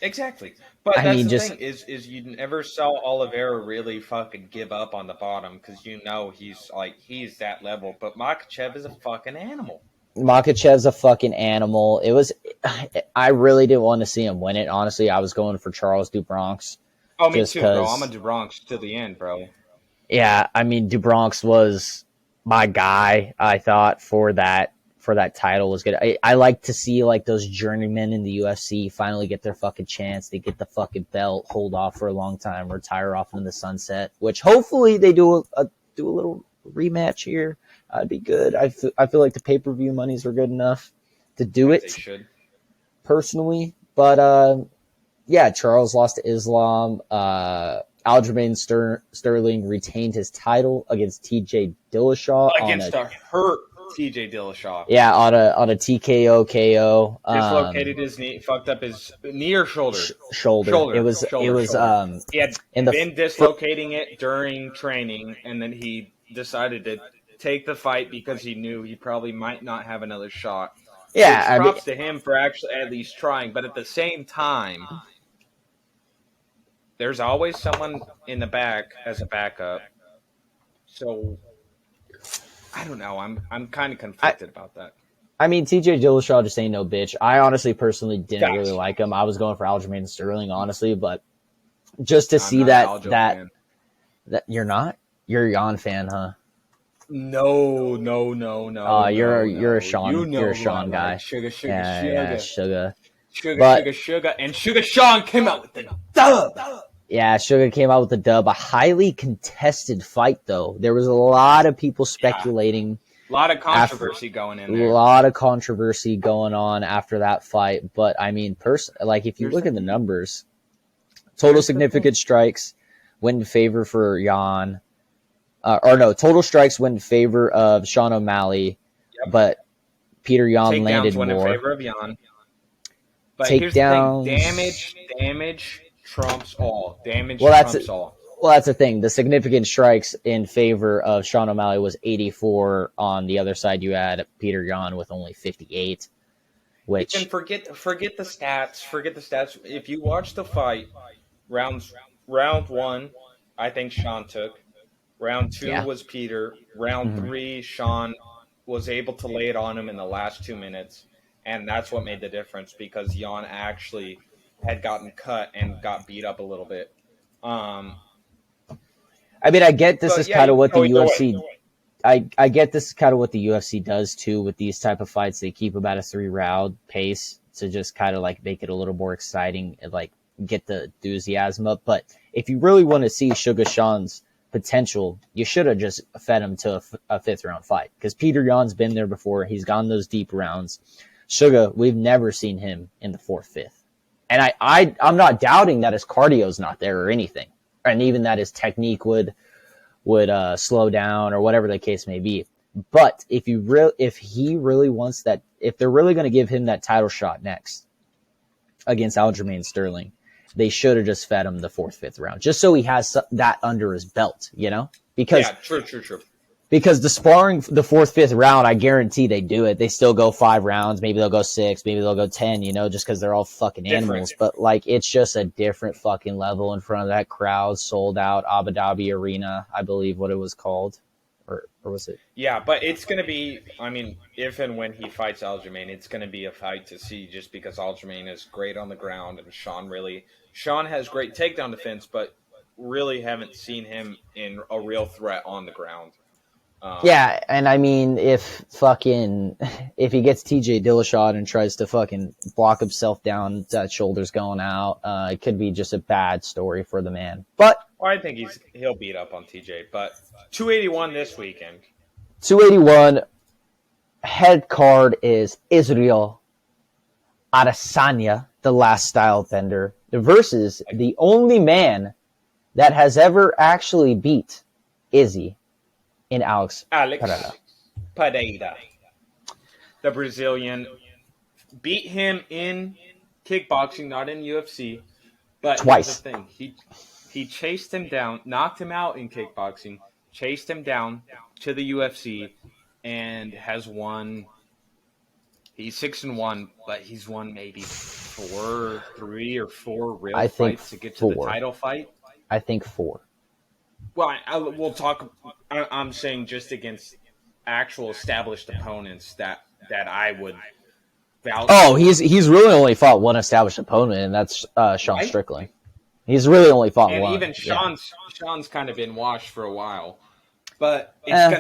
Exactly, but that's the thing is you never saw Oliveira really fucking give up on the bottom because he's that level. But Makhachev is a fucking animal. Makhachev's a fucking animal. I really didn't want to see him win it. Honestly, I was going for Charles Dubronx. Oh, me too, bro. I'm a Dubronx to the end, bro. Yeah, I mean, Dubronx was my guy, I thought, for that title was good. I like to see those journeymen in the UFC finally get their fucking chance. They get the fucking belt, hold off for a long time, retire off into the sunset, which hopefully they do a little rematch here. That'd be good. I feel like the pay-per-view monies are good enough to do it. They should. Personally, but yeah, Charles lost to Islam. Aljamain Sterling retained his title against TJ Dillashaw. Against a hurt TJ Dillashaw. Yeah, on a TKO KO. Dislocated his knee, fucked up his knee or shoulder. Shoulder. It was. He had been dislocating it during training, and then he decided to take the fight because he knew he probably might not have another shot. Yeah, props to him for actually at least trying, but at the same time, there's always someone in the back as a backup. So I don't know. I'm kind of conflicted about that. I mean, TJ Dillashaw just ain't no bitch. I honestly, personally, didn't really like him. I was going for Aljamain Sterling, honestly, but just to see that you're not? You're a Jan fan, huh? No. You're a Sean. You're a Sean guy. Like sugar. Yeah, Sugar. And Sugar Sean came out with the dub. Yeah, Sugar came out with the dub. A highly contested fight, though. There was a lot of people speculating. A lot of controversy going in there. A lot of controversy going on after that fight. But, I mean, if you look at the numbers, total significant strikes went in favor for Jan. Total strikes went in favor of Sean O'Malley, but Peter Yan landed more. Takedowns went in favor of Yan. But here's the thing. Damage trumps all. Trumps all. Well, that's the thing. The significant strikes in favor of Sean O'Malley was 84. On the other side, you had Peter Yan with only 58. Which you can forget the stats. Forget the stats. If you watch the fight, round one, I think Sean took. Round two was Peter. Round three, Sean was able to lay it on him in the last 2 minutes, and that's what made the difference because Jan actually had gotten cut and got beat up a little bit. I mean, I get this is kind of what the UFC. I get this is kind of what the UFC does too with these type of fights. They keep about a 3-round pace to just kind of make it a little more exciting and get the enthusiasm up. But if you really want to see Sugar Sean's potential, you should have just fed him to a 5th-round fight because Peter Yan's been there before. He's gone those deep rounds. Sugar, we've never seen him in the 4th, 5th. And I'm not doubting that his cardio's not there or anything, and even that his technique would slow down or whatever the case may be. But if he really wants that, if they're really going to give him that title shot next against Aljamain Sterling, they should have just fed him the 4th, 5th round, just so he has that under his belt, Because true. Because the sparring, the 4th, 5th round, I guarantee they do it. They still go 5 rounds. Maybe they'll go 6. Maybe they'll go 10, just because they're all fucking animals. But, it's just a different fucking level in front of that crowd, sold out Abu Dhabi Arena, I believe what it was called. Or was it? Yeah, but it's going to be, if and when he fights Aljamain, it's going to be a fight to see just because Aljamain is great on the ground and Sean has great takedown defense, but really haven't seen him in a real threat on the ground. Yeah, and I mean, if he gets TJ Dillashaw and tries to fucking block himself down, that shoulder's going out, it could be just a bad story for the man. But I think he'll beat up on TJ. But 281 this weekend. 281 head card is Israel Adesanya, the last style bender, versus the only man that has ever actually beat Izzy. In Alex Pereira. The Brazilian beat him in kickboxing, not in UFC. But twice. Here's the thing. He chased him down, knocked him out in kickboxing, chased him down to the UFC, and has won. He's 6-1, but he's won maybe 3 or 4 real fights to get to the title fight. I think 4. Well, we'll talk. I'm saying just against actual established opponents that I would vouch. Oh, he's really only fought one established opponent, and that's Sean Strickland. He's really only fought one. And even Sean's kind of been washed for a while, but it's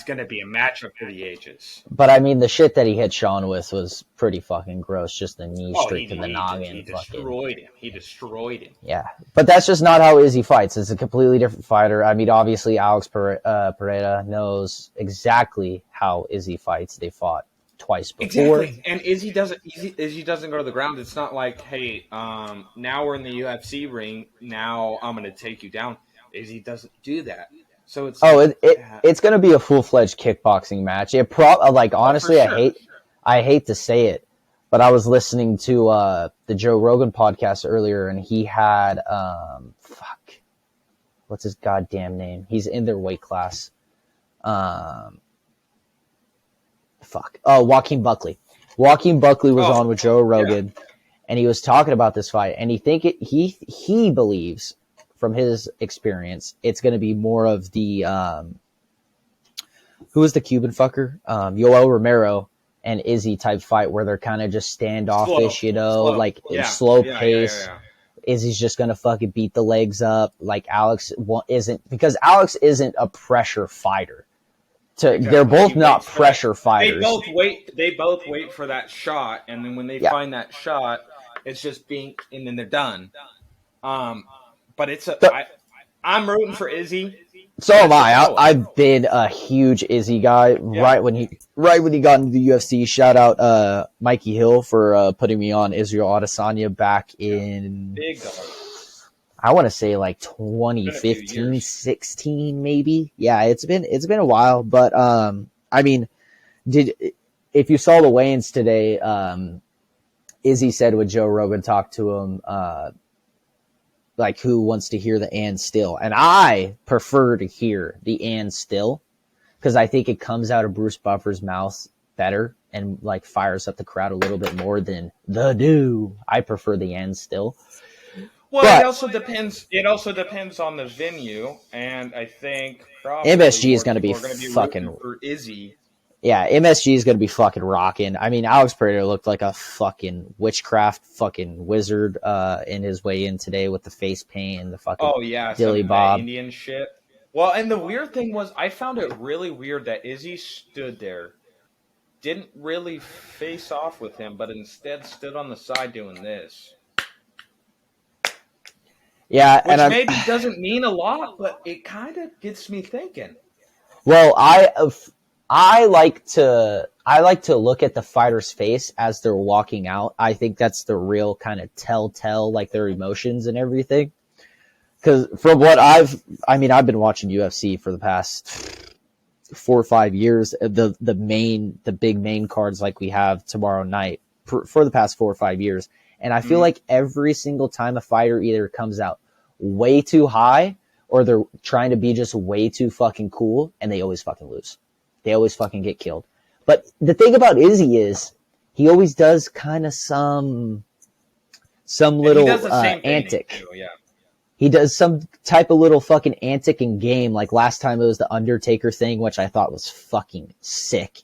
gonna be a matchup for the ages. But I mean, the shit that he hit Sean with was pretty fucking gross. Just the knee straight to the noggin. He destroyed him. He destroyed him. Yeah, but that's just not how Izzy fights. It's a completely different fighter. I mean, obviously, Alex Pereira knows exactly how Izzy fights. They fought twice before. Exactly. And Izzy doesn't go to the ground. It's not like, hey, now we're in the UFC ring. Now I'm going to take you down. Izzy doesn't do that. So it's it's going to be a full-fledged kickboxing match. It honestly, sure. I hate to say it, but I was listening to the Joe Rogan podcast earlier, and he had what's his goddamn name? He's in their weight class. Joaquin Buckley. Joaquin Buckley was on with Joe Rogan, and he was talking about this fight, and he believes, from his experience, it's going to be more of the who was the Cuban fucker? Yoel Romero and Izzy type fight where they're kind of just standoffish, slow pace. Yeah. Izzy's just going to fucking beat the legs up. Like Alex because Alex isn't a pressure fighter. They're both not pressure fighters. They both wait for that shot, and then when they find that shot, it's just and then they're done. But I'm rooting for Izzy. So am I. I've been a huge Izzy guy right when he got into the UFC. Shout out Mikey Hill for putting me on Israel Adesanya back in big dog. I want to say like 2015, 16 maybe. Yeah, it's been a while, but I mean, if you saw the weigh-ins today, Izzy said when Joe Rogan talked to him, like who wants to hear the and still, and I prefer to hear the and still because I think it comes out of Bruce Buffer's mouth better and like fires up the crowd a little bit more than the do. I prefer the and still. Well, it also depends on the venue, and I think MSG is going to be fucking for Izzy. Yeah, MSG is going to be fucking rocking. I mean, Alex Pereira looked like a fucking witchcraft fucking wizard in his way in today with the face paint and the fucking dilly bob Indian shit. Well, and the weird thing was, I found it really weird that Izzy stood there, didn't really face off with him, but instead stood on the side doing this. Yeah, which maybe doesn't mean a lot, but it kind of gets me thinking. Well, I like to look at the fighter's face as they're walking out. I think that's the real kind of telltale, like their emotions and everything. Because from what I've been watching UFC for the past 4 or 5 years. The big main cards like we have tomorrow night for the past 4 or 5 years. And I feel like every single time a fighter either comes out way too high or they're trying to be just way too fucking cool, and they always fucking lose. They always fucking get killed. But the thing about Izzy is he always does kind of some little antic. Yeah. He does some type of little fucking antic in game. Like last time it was the Undertaker thing, which I thought was fucking sick.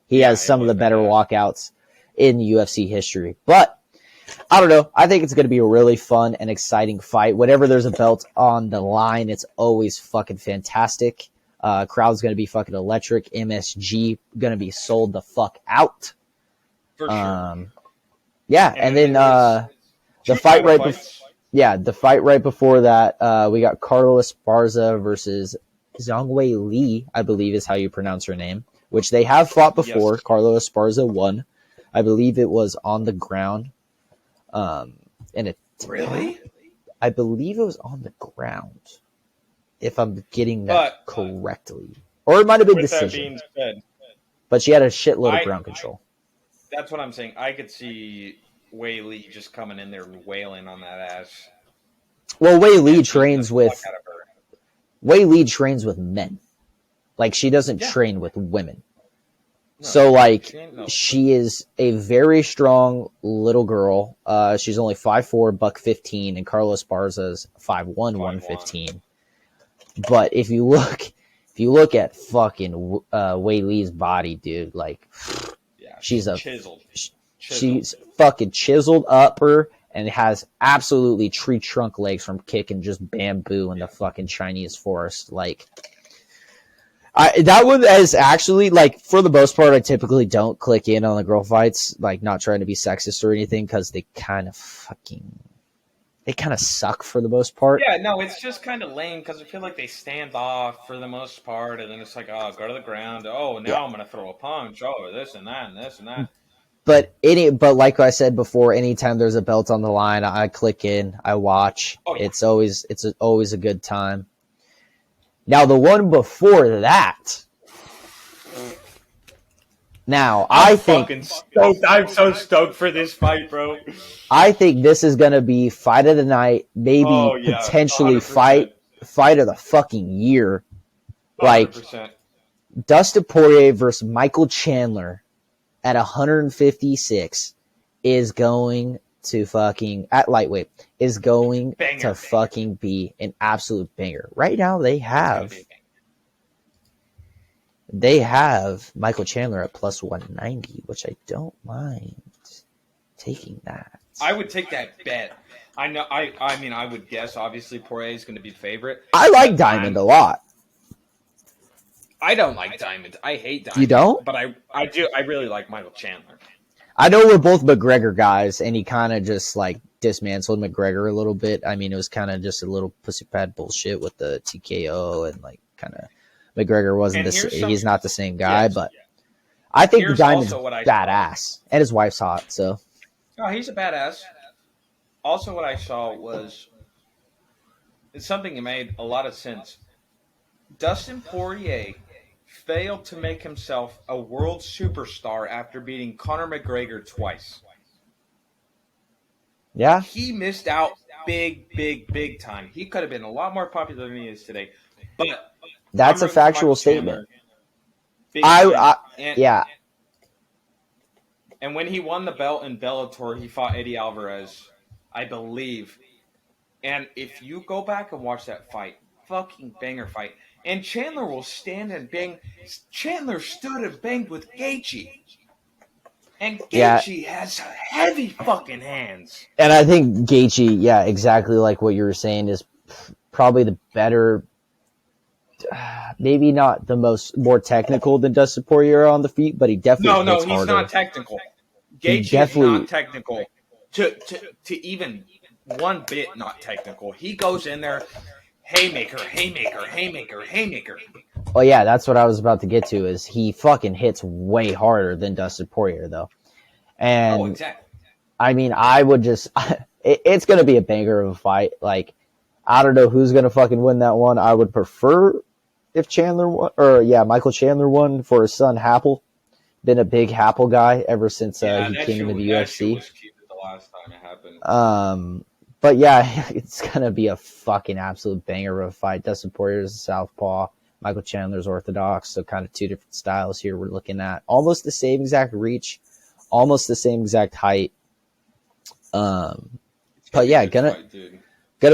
He has some of the better walkouts in UFC history. But I don't know. I think it's going to be a really fun and exciting fight. Whenever there's a belt on the line, it's always fucking fantastic. Crowd's going to be fucking electric. MSG going to be sold the fuck out. For sure. Yeah, and then the fight right before that, we got Carlos Esparza versus Zhang Wei Li, I believe is how you pronounce her name, which they have fought before. Yes. Carlos Esparza won. I believe it was on the ground. Really? I believe it was on the ground, if I'm getting that correctly. Or it might have been decision. But she had a shitload of ground control. That's what I'm saying. I could see Wei Li just coming in there and wailing on that ass. Well, Wei Li trains with men. Like, she doesn't train with women. No, so, like, she is a very strong little girl. She's only 5'4", $115, and Carlos Esparza's 5'1", 115. But if you look at fucking Wei Li's body, dude, like, she's chiseled. She's fucking chiseled upper and has absolutely tree trunk legs from kicking just bamboo in the fucking Chinese forest. Like, that one is actually, like, for the most part, I typically don't click in on the girl fights, like, not trying to be sexist or anything, because they kind of suck for the most part. Yeah, no, it's just kind of lame because I feel like they stand off for the most part, and then it's like, oh, go to the ground. Oh, now I'm going to throw a punch. Oh, this and that and this and that. But like I said before, anytime there's a belt on the line, I click in, I watch. Oh, yeah. It's always a good time. Now, the one before that. Now, I'm so stoked for this fight, bro. I think this is going to be fight of the night, maybe potentially 100%. fight of the fucking year. 100%. Like, Dustin Poirier versus Michael Chandler at 156 is going to fucking, at lightweight, is going to fucking be an absolute banger. Right now, they have Michael Chandler at plus 190, which I don't mind taking that. I would take that bet. I know. I mean, I would guess. Obviously, Poirier is going to be the favorite. I like Diamond a lot. I don't like Diamond. I hate Diamond. You don't? But I do. I really like Michael Chandler. I know we're both McGregor guys, and he kind of just like dismantled McGregor a little bit. I mean, it was kind of just a little pussy pad bullshit with the TKO and like kind of McGregor wasn't he's not the same guy, but I think the Diamond's badass, and his wife's hot, so. Oh, he's a badass. Also, what I saw was it's something that made a lot of sense. Dustin Poirier failed to make himself a world superstar after beating Conor McGregor twice. Yeah. He missed out big time. He could have been a lot more popular than he is today. But that's a factual statement. Yeah. And when he won the belt in Bellator, he fought Eddie Alvarez, I believe. And if you go back and watch that fight, fucking banger fight. And Chandler will stand and bang. Chandler stood and banged with Gaethje. And Gaethje has heavy fucking hands. And I think Gaethje, exactly like what you were saying, is probably the better, maybe not the more technical than Dustin Poirier on the feet, but he definitely hits harder. He's not technical. Gaethje is not technical. To even one bit not technical. He goes in there, haymaker. Oh yeah, that's what I was about to get to. Is he fucking hits way harder than Dustin Poirier though, and exactly. I mean, I would just it's gonna be a banger of a fight. Like, I don't know who's gonna fucking win that one. I would prefer if Chandler won, Michael Chandler won for his son Happel. Been a big Happel guy ever since he came into the UFC. Was cute the last time it happened. But yeah, it's gonna be a fucking absolute banger of a fight. Dustin Poirier is a southpaw. Michael Chandler's orthodox. So kind of two different styles here. We're looking at almost the same exact reach, almost the same exact height. But yeah, gonna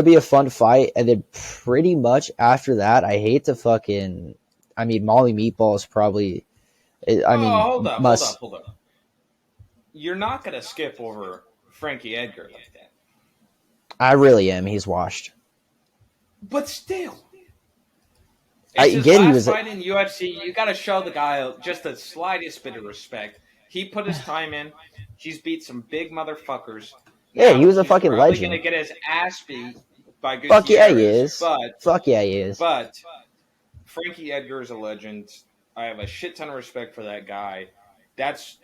be a fun fight. And then pretty much after that, I hate to fucking. I mean, Molly Meatball is probably. Hold up. You're not gonna skip over Frankie Edgar like that. I really am. He's washed. But still, It's his last fight in UFC. You got to show the guy just the slightest bit of respect. He put his time in. He's beat some big motherfuckers. Yeah, he was a fucking legend. He's going to get his ass beat by Gutierrez. Fuck yeah, he is. Fuck yeah, he is. But Frankie Edgar is a legend. I have a shit ton of respect for that guy. That's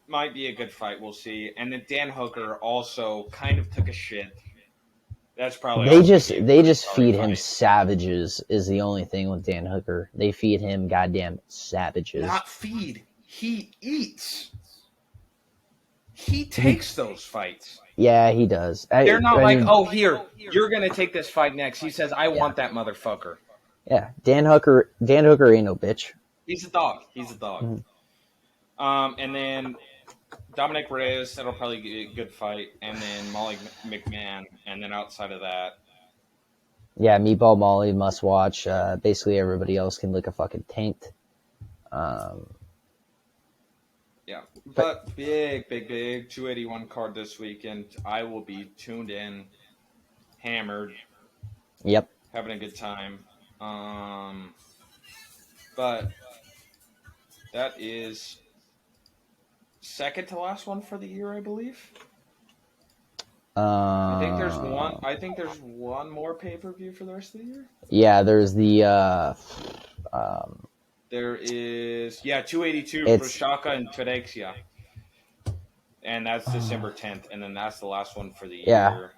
might be a good fight. We'll see. And then Dan Hooker also kind of took a shit. That's probably they just feed him savages is the only thing with Dan Hooker. They feed him goddamn savages. Not feed. He eats. He takes those fights. Yeah, he does. They're not here, you're going to take this fight next. He says, I want that motherfucker. Yeah, Dan Hooker ain't no bitch. He's a dog. Mm-hmm. And then Dominic Reyes, that'll probably be a good fight. And then Molly McMahon. And then outside of that. Yeah, Meatball Molly, must watch. Basically, everybody else can look a fucking tanked. Yeah, but big 281 card this weekend. I will be tuned in, hammered. Yep. Having a good time. But that is second to last one for the year, I believe. I think there's one more pay-per-view for the rest of the year. Yeah, there's the there is 282 for Shaka and Terexia. And that's December 10th, and then that's the last one for the year.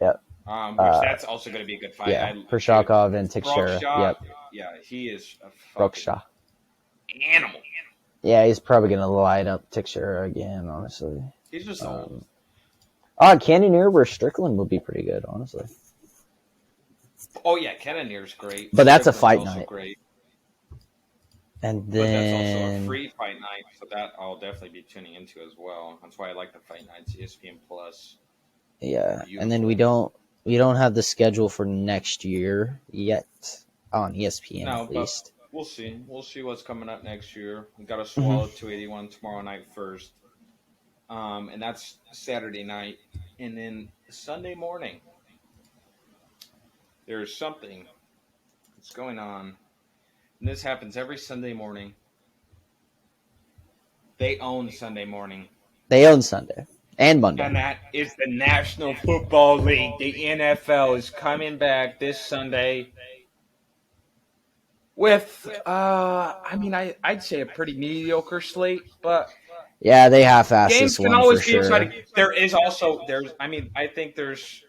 Yep. Which that's also going to be a good fight. Yeah, Pershakov and Teixeira. Yep. Yeah, he is a fucking animal. Yeah, he's probably going to light up Teixeira again, honestly. He's just Cannonier versus Strickland would be pretty good, honestly. Oh, yeah, Cannonier's great. But that's a fight night. Great. And then... But that's also a free fight night, so that I'll definitely be tuning into as well. That's why I like the fight nights, ESPN Plus. Yeah, and then we don't have the schedule for next year yet on ESPN, at least. We'll see. We'll see what's coming up next year. We got to swallow 281 tomorrow night first. And that's Saturday night. And then Sunday morning, there's something that's going on. And this happens every Sunday morning. They own Sunday morning. They own Sunday and Monday. And that is the National Football League. The NFL is coming back this Sunday with, I'd say a pretty mediocre slate, but... Yeah, they half-assed this one for sure. Exciting. I think there's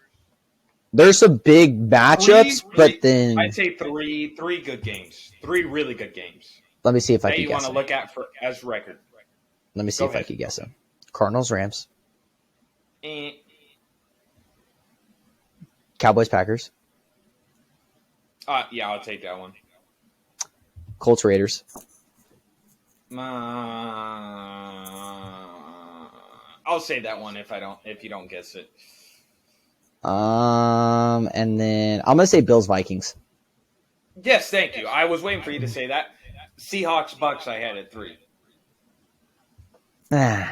some big matchups, but then... I'd say three good games. 3 really good games. Let me see if I can guess that you want to look at as record. Let me see if I can guess them. Cardinals, Rams. Cowboys, Packers. Yeah, I'll take that one. Colts, Raiders. I'll say that one if you don't guess it. And then I'm gonna say Bills, Vikings. Yes, thank you. I was waiting for you to say that. Seahawks, Bucks. I had it 3. I'm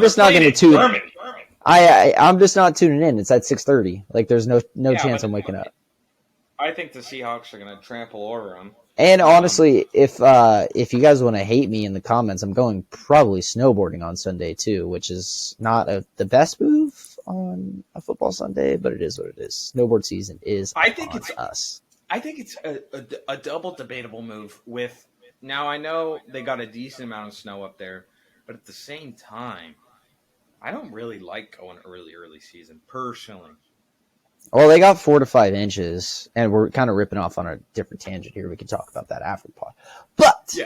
just not gonna tune. I'm just not tuning in. It's at 6:30. Like there's no chance I'm waking up. I think the Seahawks are gonna trample over them. And honestly, if you guys want to hate me in the comments, I'm going probably snowboarding on Sunday too, which is not the best move on a football Sunday, but it is what it is. Snowboard season is us. I think it's a double debatable move with. Now I know they got a decent amount of snow up there, but at the same time, I don't really like going early season personally. Well, they got 4 to 5 inches, and we're kind of ripping off on a different tangent here. We can talk about that after the pod. But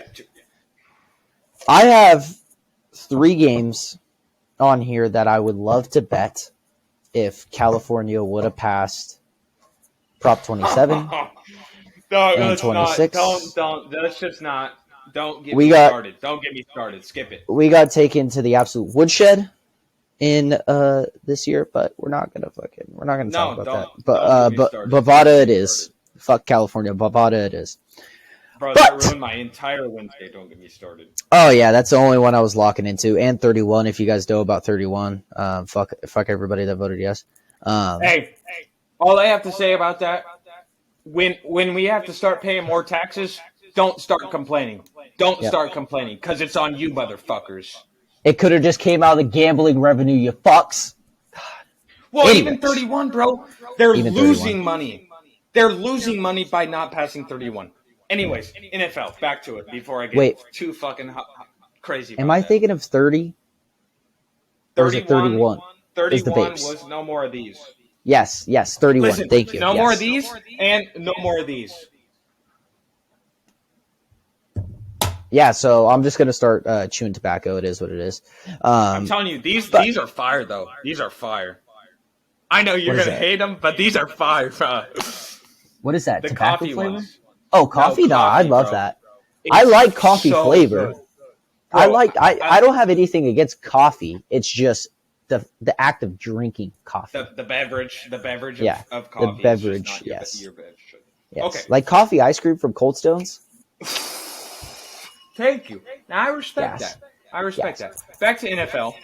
I have 3 games on here that I would love to bet if California would have passed Prop 27 and 26. Don't. That's just not. Don't get me started. Don't get me started. Skip it. We got taken to the absolute woodshed in this year, but we're not gonna talk about that. But Bovada it is. Fuck California, Bovada it is. Bro, that ruined my entire Wednesday. Don't get me started. Oh yeah, that's the only one I was locking into, and 31. If you guys know about 31, fuck everybody that voted yes. Hey, all I have to say about that, when we have to start paying more taxes, don't start complaining. Don't start complaining because it's on you, motherfuckers. It could have just came out of the gambling revenue, you fucks. Well, anyways, even 31, bro. They're losing money. They're losing money by not passing 31. Anyways, NFL, back to it before I get too fucking crazy. Am I thinking of 30? 31, or is it 31? 31 was no more of these. Yes, 31. Listen, thank you. No more of these and no more of these. Yeah, so I'm just going to start chewing tobacco. It is what it is. I'm telling you, these are fire, though. These are fire. I know you're going to hate them, but these are fire. What is that? The tobacco coffee flavor? Ones. Oh, coffee? No, I love that. I like coffee flavor. Bro, I don't have anything against coffee. It's just the act of drinking coffee. The beverage of coffee. The beverage, yes. Your beverage. Yes. Okay. Like coffee ice cream from Cold Stones. Thank you. Now, I respect that. that. Back to NFL.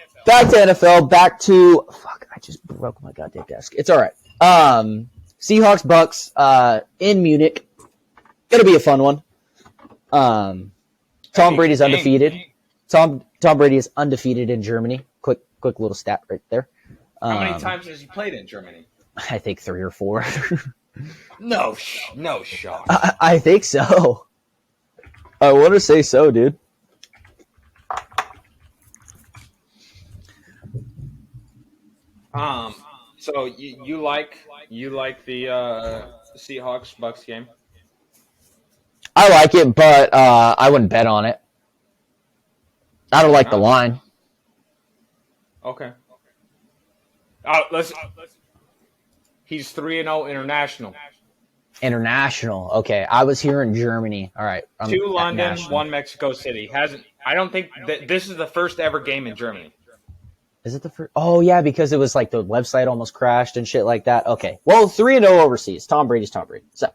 Back to fuck, I just broke my goddamn desk. It's all right. Seahawks, Bucks, in Munich. Gonna be a fun one. Tom Brady's undefeated. Tom Brady is undefeated in Germany. Quick little stat right there. How many times has he played in Germany? I think 3 or 4. No shot. I think so. I want to say so, dude. So you like the Seahawks Bucks game? I like it, but I wouldn't bet on it. I don't like the line. Okay. Let's. He's 3-0 international. International. Okay, I was here in Germany. All right. 2 London, 1 Mexico City. I don't think that this is the first ever game in Germany. Is it the first? Oh yeah, because it was like the website almost crashed and shit like that. Okay. Well, 3-0 overseas. Tom Brady's Tom Brady. So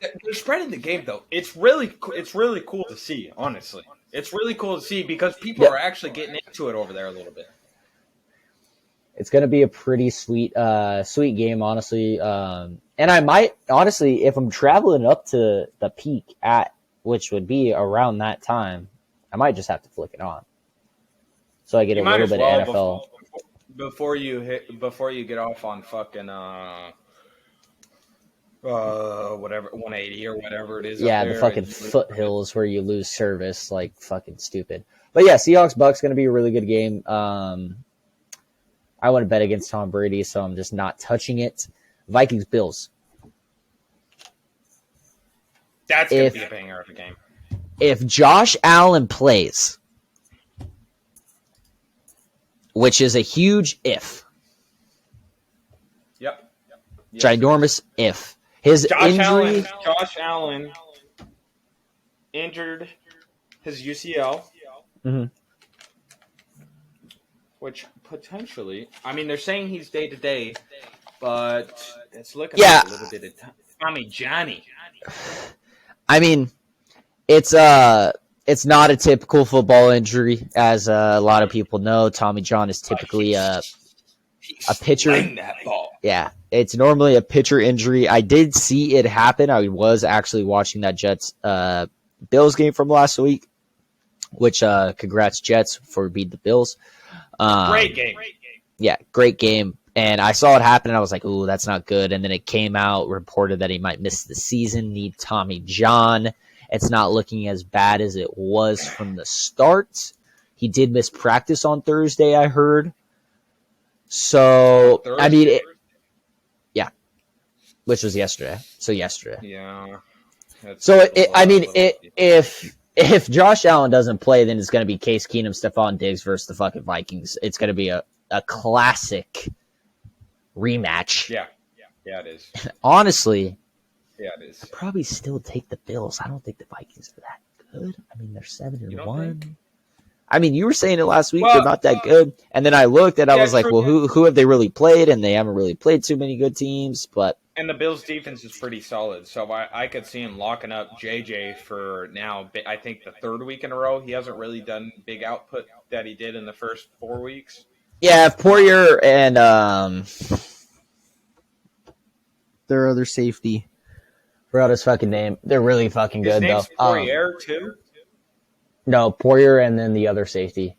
they're spreading the game though. It's really cool to see. Honestly, it's really cool to see because people are actually getting into it over there a little bit. It's going to be a pretty sweet game, honestly. And I might, honestly, if I'm traveling up to the peak which would be around that time, I might just have to flick it on. So I get a little bit of NFL. Before you get off on fucking, whatever, 180 or whatever it is. Yeah, the fucking foothills where you lose service, like fucking stupid. But yeah, Seahawks Bucks going to be a really good game. I want to bet against Tom Brady, so I'm just not touching it. Vikings Bills. That's going to be a banger of a game. If Josh Allen plays, which is a huge if. Yep. Ginormous if. Josh Allen injured his UCL. Mm-hmm. Which potentially, I mean, they're saying he's day to day, but it's looking like a little bit of Tommy Johnny. I mean, it's not a typical football injury, as a lot of people know. Tommy John is typically a pitcher. That ball. Yeah, it's normally a pitcher injury. I did see it happen. I was actually watching that Jets Bills game from last week, which congrats Jets for beating the Bills. Great game. Yeah, great game. And I saw it happen, and I was like, ooh, that's not good. And then it came out, reported that he might miss the season, need Tommy John. It's not looking as bad as it was from the start. He did miss practice on Thursday, I heard. So, I mean, yeah, which was yesterday. So, yesterday. Yeah. If Josh Allen doesn't play, then it's going to be Case Keenum, Stephon Diggs versus the fucking Vikings. It's going to be a classic rematch. Yeah, it is. Honestly, yeah, it is. I'd probably still take the Bills. I don't think the Vikings are that good. I mean, they're 7-1. I mean, you were saying it last week. They're not that good. And then I looked and I was like, well, who have they really played? And they haven't really played too many good teams. And the Bills' defense is pretty solid, so I could see him locking up JJ for now. I think the 3rd week in a row. He hasn't really done big output that he did in the first 4 weeks. Yeah, Poirier and their other safety. Forgot his fucking name. They're really fucking good, though. His name's Poirier, too? No, Poirier and then the other safety.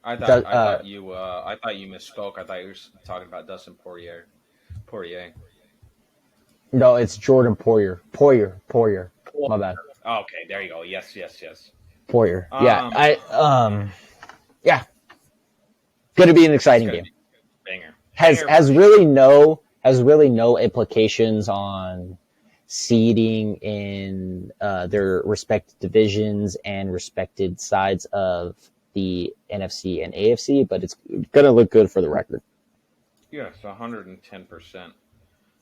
I thought you misspoke. I thought you were talking about Dustin Poirier. No, it's Jordan Poirier. Poirier. My bad. Okay, there you go. Yes. Poirier. Yeah. Going to be an exciting game. Banger. Has really no implications on seeding in their respective divisions and respected sides of the NFC and AFC, but it's going to look good for the record. Yes, 110%.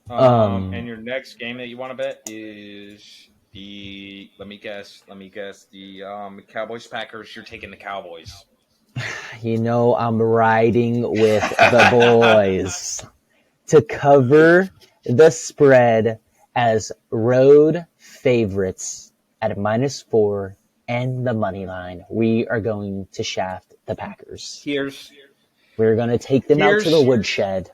And your next game that you want to bet is the let me guess the Cowboys Packers. You're taking the Cowboys. You know, I'm riding with the boys to cover the spread as road favorites at -4 and the money line. We are going to shaft the Packers. We're going to take them out to the woodshed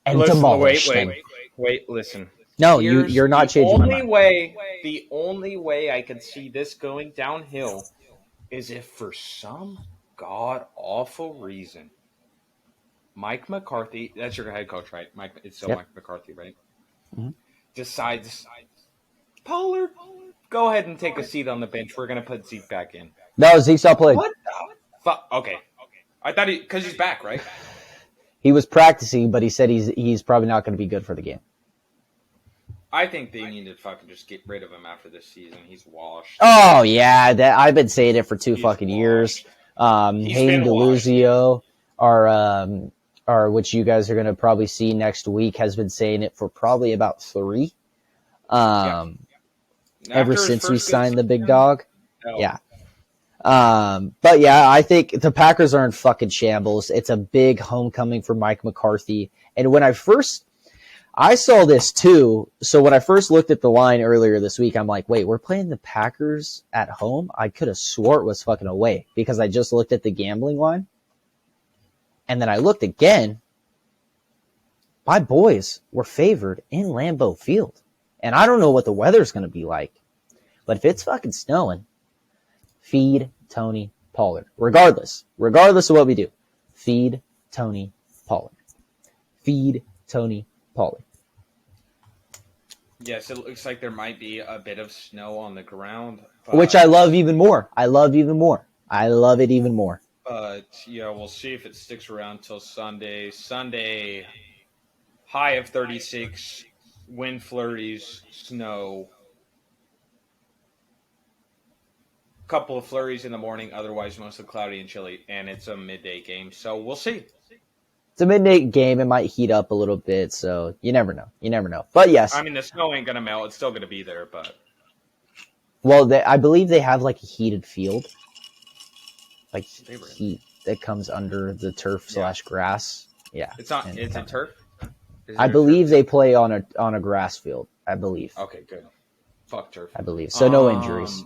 and demolish them. Wait, listen. No, you're not changing my mind. The only way I could see this going downhill is if for some god-awful reason Mike McCarthy, that's your head coach, right? It's still Mike McCarthy, right? Mm-hmm. Decides, Pollard, go ahead and take a seat on the bench. We're going to put Zeke back in. No, Zeke's not playing. What the fuck? Okay. I thought because he's back, right? He was practicing, but he said he's probably not going to be good for the game. I think they need to fucking just get rid of him after this season. He's washed. Oh, yeah. I've been saying it for two fucking years. Hayden DeLuzio, which you guys are going to probably see next week, has been saying it for probably about 3. Ever since we signed the big dog. No. Yeah. But yeah, I think the Packers are in fucking shambles. It's a big homecoming for Mike McCarthy. And when I saw this too. So when I first looked at the line earlier this week, I'm like, wait, we're playing the Packers at home? I could have swore it was fucking away because I just looked at the gambling line. And then I looked again. My boys were favored in Lambeau Field. And I don't know what the weather's going to be like. But if it's fucking snowing, feed Tony Pollard. Regardless of what we do, feed Tony Pollard. Feed Tony Pollard. Yes, it looks like there might be a bit of snow on the ground. Which I love even more. I love it even more. But, yeah, we'll see if it sticks around till Sunday. Sunday, high of 36, wind flurries, snow. Couple of flurries in the morning, otherwise mostly cloudy and chilly, and it's a midday game, so we'll see. It's a midnight game. It might heat up a little bit, so you never know. But yes. I mean, the snow ain't going to melt. It's still going to be there, but... Well, I believe they have, like, a heated field. Like, heat that comes under the turf / grass. Yeah. It's a turf? I believe they play on a grass field. I believe. Okay, good. Fuck turf. I believe. So no injuries.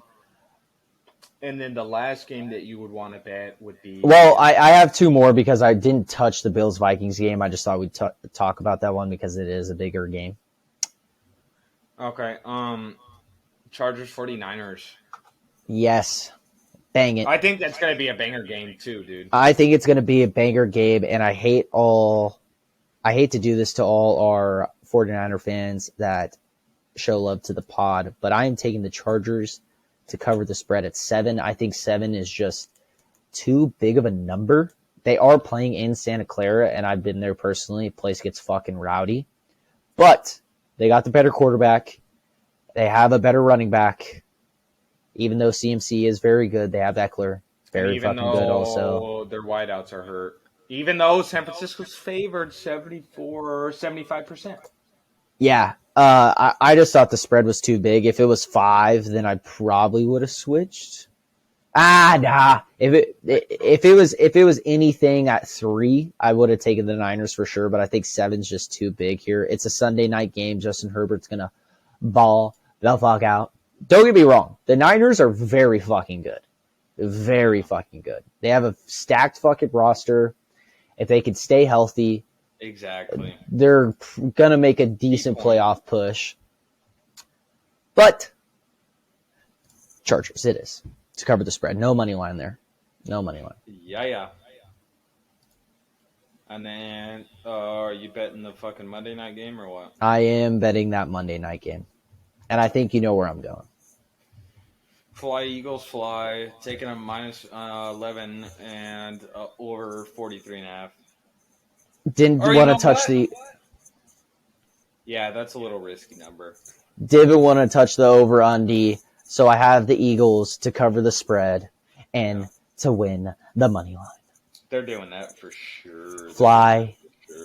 And then the last game that you would want to bet would be... Well, I have 2 more because I didn't touch the Bills-Vikings game. I just thought we'd talk about that one because it is a bigger game. Okay. Chargers 49ers. Yes. Bang it. I think that's going to be a banger game too, dude. I think it's going to be a banger game, and I hate to do this to all our 49er fans that show love to the pod, but I am taking the Chargers to cover the spread at 7. I think 7 is just too big of a number. They are playing in Santa Clara, and I've been there personally. The place gets fucking rowdy. But they got the better quarterback. They have a better running back. Even though CMC is very good, they have Eckler. Very fucking good also. Their wideouts are hurt. Even though San Francisco's favored 74 or 75%. Yeah. I just thought the spread was too big. If it was 5, then I probably would have switched. Nah. If it was anything at 3, I would have taken the Niners for sure. But I think 7's just too big here. It's a Sunday night game. Justin Herbert's gonna ball the fuck out. Don't get me wrong. The Niners are very fucking good. Very fucking good. They have a stacked fucking roster. If they could stay healthy, Exactly. They're going to make a decent playoff push. But Chargers, it is. To cover the spread. No money line there. No money line. Yeah. And then, are you betting the fucking Monday night game or what? I am betting that Monday night game. And I think you know where I'm going. Fly, Eagles, fly. Taking a minus 11 and over 43.5. Didn't want to touch the... Yeah, that's a little risky number. Didn't want to touch the over on D, so I have the Eagles to cover the spread and to win the money line. They're doing that for sure. Fly,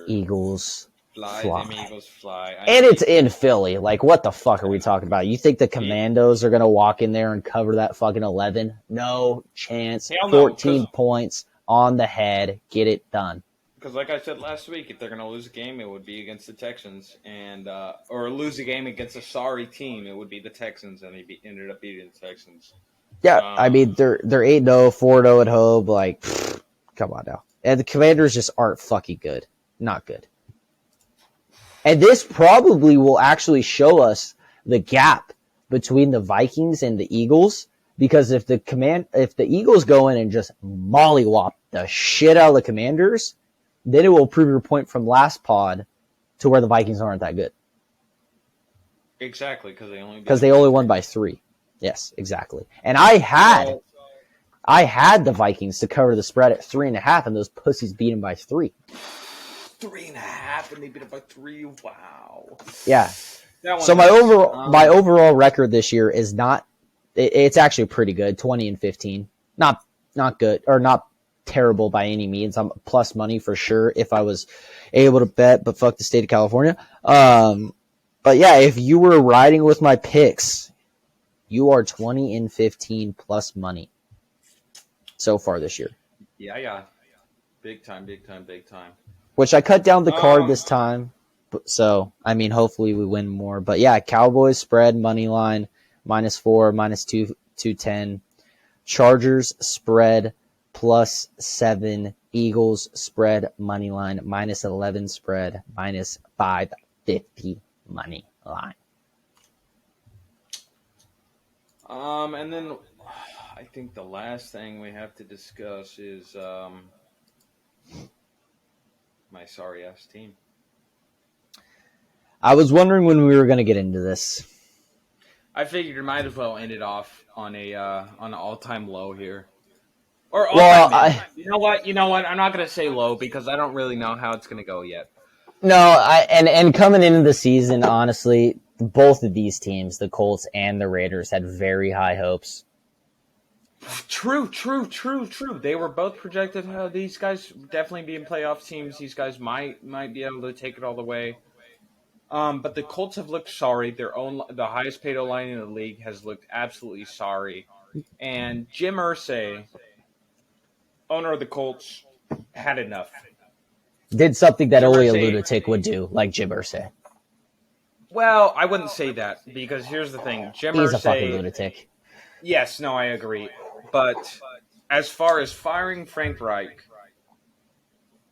Eagles, fly. Them Eagles fly. And it's in Philly. Like, what the fuck are we talking about? You think the Commandos are going to walk in there and cover that fucking 11? No chance. 14 points on the head. Get it done. Because like I said last week, if they're going to lose a game, it would be against the Texans. And or lose a game against a sorry team, it would be the Texans. And they ended up beating the Texans. Yeah, I mean, they're 8-0, 4-0 at home. Like, pfft, come on now. And the Commanders just aren't fucking good. Not good. And this probably will actually show us the gap between the Vikings and the Eagles, because if the Eagles go in and just mollywop the shit out of the Commanders, then it will prove your point from last pod to where the Vikings aren't that good. Exactly, because they only won by 3. Yes, exactly. And I had the Vikings to cover the spread at 3.5, and those pussies beat them by 3. 3.5, and they beat it by 3. Wow. Yeah. So my overall record this year is not. It's actually pretty good. 20-15. Not good, or not terrible by any means. I'm plus money for sure if I was able to bet. But fuck the state of California. But yeah, if you were riding with my picks, you are 20-15 plus money so far this year. Yeah. Big time. Which I cut down the card this time. So, I mean, hopefully we win more. But yeah, Cowboys spread, money line, -4, -210. Chargers spread, +7. Eagles spread, money line, -11 spread, -550 money line. And then I think the last thing we have to discuss is my sorry ass team. I was wondering when we were going to get into this. I figured you might as well end it off on an all-time low here. Or you know what? I'm not going to say low because I don't really know how it's going to go yet. No, and coming into the season, honestly, both of these teams, the Colts and the Raiders, had very high hopes. True. They were both projected. These guys definitely being playoff teams. These guys might be able to take it all the way. But the Colts have looked sorry. The highest paid O-line in the league has looked absolutely sorry. And Jim Irsay, owner of the Colts, had enough. Did something that only a lunatic would do, like Jim Irsay. Well, I wouldn't say that because here's the thing. He's a fucking lunatic. Yes, no, I agree. But as far as firing Frank Reich,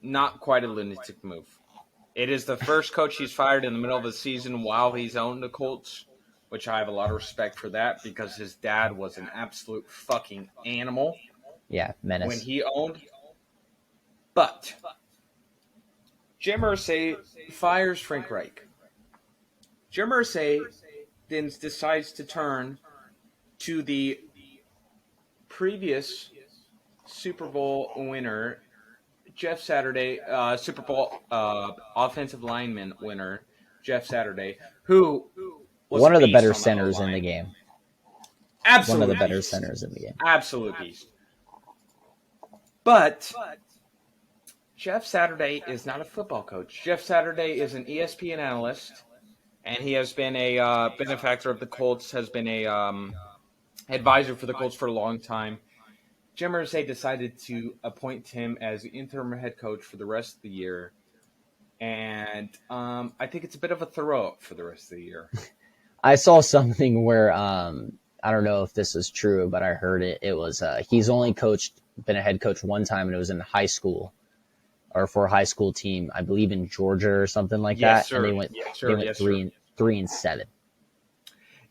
not quite a lunatic move. It is the first coach he's fired in the middle of the season while he's owned the Colts, which I have a lot of respect for that because his dad was an absolute fucking animal. Yeah, menace. When he owned. But Jim Irsay fires Frank Reich. Jim Irsay then decides to turn to the previous Super Bowl winner, Jeff Saturday, Super Bowl offensive lineman winner, Jeff Saturday, who was one of the better centers in the game. Absolute one of the better centers in the game. Absolute beast. But Jeff Saturday is not a football coach. Jeff Saturday is an ESPN analyst, and he has been a benefactor of the Colts, has been a advisor for the Colts for a long time. Jim Irsay decided to appoint him as the interim head coach for the rest of the year. And I think it's a bit of a throw-up for the rest of the year. I saw something where, I don't know if this is true, but I heard it. It was, he's only been a head coach one time, and it was in high school. or for a high school team, I believe in Georgia or something like that. Sir. And they went 3-7.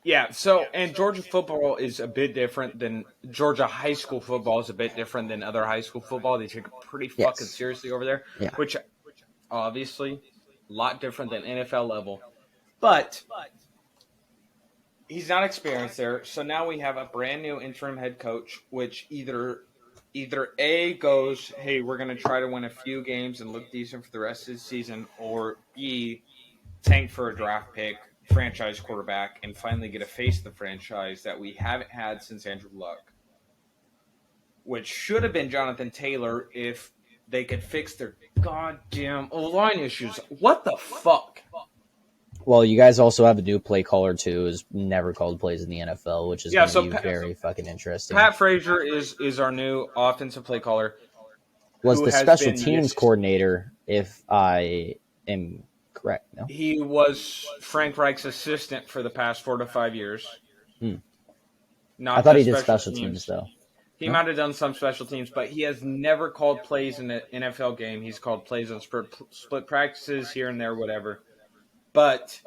Yeah, so, and Georgia football is a bit different than Georgia high school football is a bit different than other high school football. They take it pretty fucking seriously over there, which obviously a lot different than NFL level. But he's not experienced there, so now we have a brand new interim head coach, which either A goes, hey, we're going to try to win a few games and look decent for the rest of the season, or B, tank for a draft pick, franchise quarterback, and finally get a face of the franchise that we haven't had since Andrew Luck, which should have been Jonathan Taylor if they could fix their goddamn O-line issues. What the fuck? Well, you guys also have a new play caller, too, who's never called plays in the NFL, which is going to be very fucking interesting. Pat Frazier is our new offensive play caller. Was the special teams coordinator, if I am correct, no? He was Frank Reich's assistant for the past 4 to 5 years. I thought he did special teams, though. He might have done some special teams, but he has never called plays in an NFL game. He's called plays on split practices here and there, whatever. But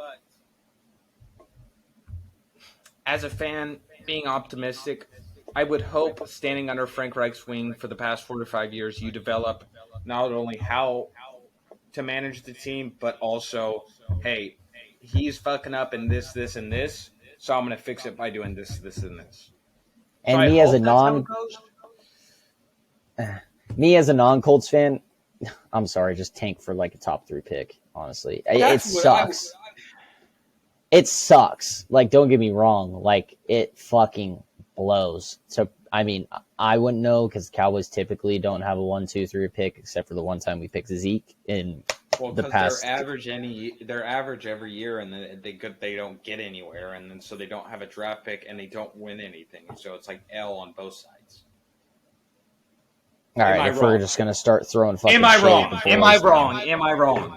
as a fan, being optimistic, I would hope standing under Frank Reich's wing for the past 4 to 5 years, you develop not only how to manage the team, but also, hey, he's fucking up in this, and this, so I'm going to fix it by doing this, and this. And so me as a non-Colts fan, I'm sorry, just tank for like a top 3 pick, honestly. It sucks. It sucks. Like, don't get me wrong. Like, it fucking blows. So, I mean, I wouldn't know because Cowboys typically don't have a 1, 2, 3 pick except for the one time we picked Zeke in the past. They're average every year, and then they don't get anywhere, and then so they don't have a draft pick, and they don't win anything. So it's like L on both sides. All right, if we're just gonna start throwing fucking. Am I wrong?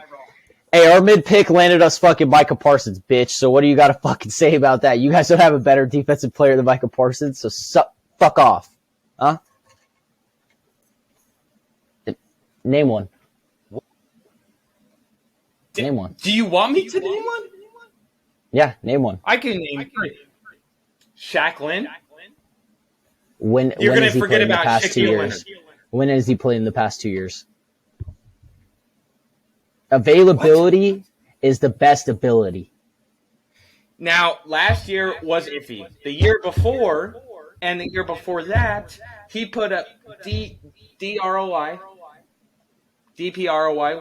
Hey, our mid pick landed us fucking Micah Parsons, bitch. So what do you got to fucking say about that? You guys don't have a better defensive player than Micah Parsons, so fuck off, huh? Name one. Name one. Do you want me to name one? Yeah, name one. I can name 3. Shaq Lynn. When You're when going has to he forget played in the about past 2 Shaquille years? Leonard. When has he played in the past 2 years? Availability is the best ability. Now, last year was iffy. The year before and the year before that, he put up DPROY,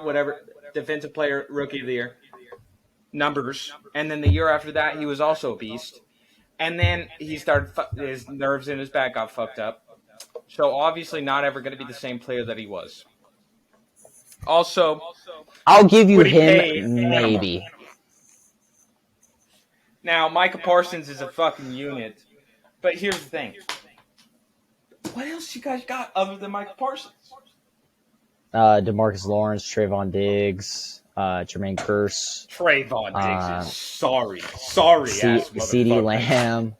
whatever, Defensive Player Rookie of the Year numbers. And then the year after that, he was also a beast. And then he started, his nerves in his back got fucked up. So obviously not ever going to be the same player that he was. Also, I'll give you him maybe. Now, Micah Parsons is a fucking unit. But here's the thing. What else you guys got other than Micah Parsons? DeMarcus Lawrence, Trayvon Diggs, Jermaine Kearse. Trayvon Diggs is sorry. CeeDee Lamb.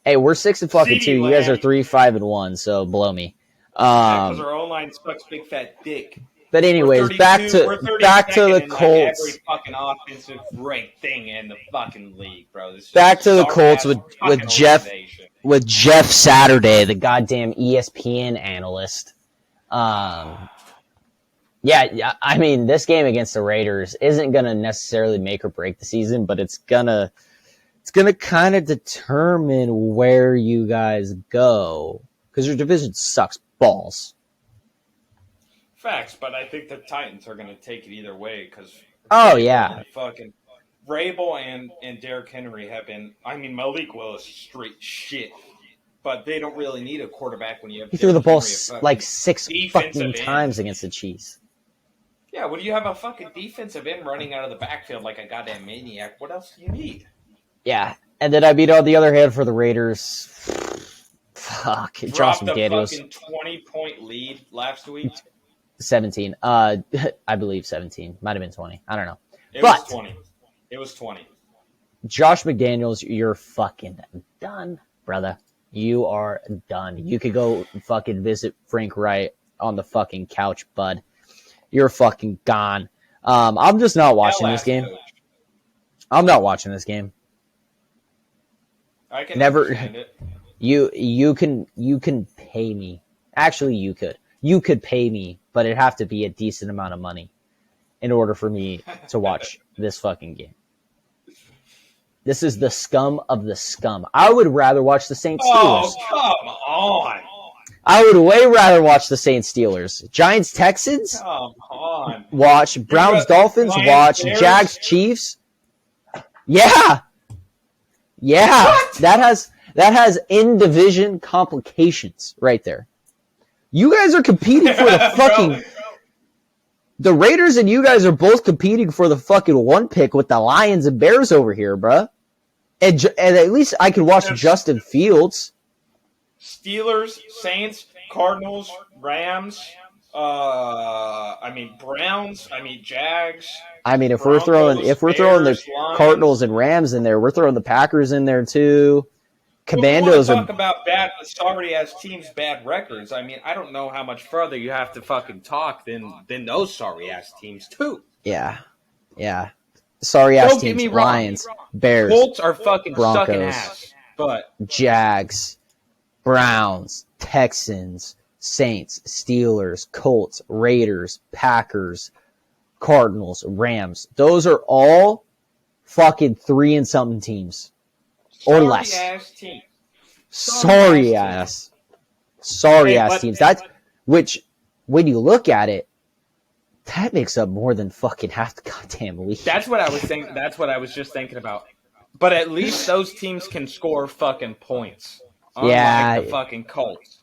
Hey, we're 6-2. You guys are 3-5-1. So below me. Because our O-line sucks big fat dick. But anyways, back to the Colts. Every fucking offensive great thing in the fucking league, bro. Back to the Colts with Jeff Saturday, the goddamn ESPN analyst. Yeah, I mean, this game against the Raiders isn't going to necessarily make or break the season, but it's gonna kind of determine where you guys go because your division sucks balls. Facts, but I think the Titans are going to take it either way because fucking Vrabel and Derrick Henry have been. I mean, Malik Willis is straight shit, but they don't really need a quarterback when you have. He threw the ball like 6 fucking times against the Chiefs. Yeah, when you have a fucking defensive end running out of the backfield like a goddamn maniac, what else do you need? Yeah, and then I beat on the other hand for the Raiders. Fuck, Josh McDaniels. Dropped a fucking 20-point lead last week. 17. I believe 17. Might have been 20. I don't know. It was 20. Josh McDaniels, you're fucking done, brother. You are done. You could go fucking visit Frank Wright on the fucking couch, bud. you're fucking gone. I'm just not watching this game. I'm not watching this game. I can understand it. You can pay me. Actually, you could pay me, but it'd have to be a decent amount of money in order for me to watch this fucking game. This is the scum of the scum. I would rather watch the Saints Steelers. Oh, come on. I would way rather watch the Saints Steelers. Giants Texans? Come on. Watch. Browns Dolphins? Watch. Jags Chiefs? Yeah. Yeah. What? That has in-division complications right there. You guys are competing for the fucking... The Raiders and you guys are both competing for the fucking one pick with the Lions and Bears over here, bruh. And at least I could watch Justin Fields. Steelers, Saints, Cardinals, Rams, Browns, Jags. If we're throwing the Cardinals and Rams in there, we're throwing the Packers in there too. Commandos talk about bad, sorry ass teams, bad records. I don't know how much further you have to fucking talk than those sorry ass teams too. Yeah. Sorry ass teams. Lions, Bears, Colts are fucking Broncos, sucking ass, but Jags, Browns, Texans, Saints, Steelers, Colts, Raiders, Packers, Cardinals, Rams. Those are all fucking 3-and-something teams. Or less. Sorry ass teams. That's which, when you look at it, that makes up more than fucking half the goddamn league. That's what I was thinking. That's what I was just thinking about. But at least those teams can score fucking points. Unlike the fucking Colts.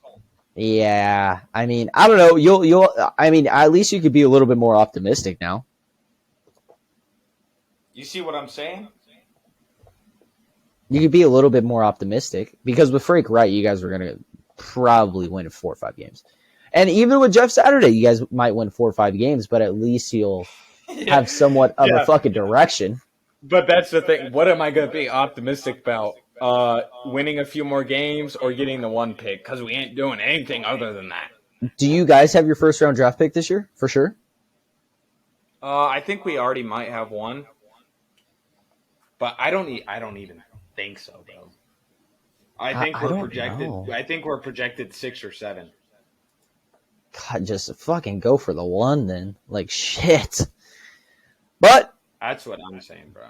Yeah, I don't know. You'll. At least you could be a little bit more optimistic now. You see what I'm saying? You could be a little bit more optimistic because with Frank Wright, you guys are going to probably win 4 or 5 games. And even with Jeff Saturday, you guys might win 4 or 5 games, but at least you'll have somewhat of a fucking direction. But that's the thing. What am I going to be optimistic about? Winning a few more games or getting the 1 pick? Because we ain't doing anything other than that. Do you guys have your first round draft pick this year? For sure? I think we already might have one. But I don't even think so, bro. I think we're projected 6 or 7. God, just fucking go for the 1 then. Like shit. But that's what I'm saying, bro.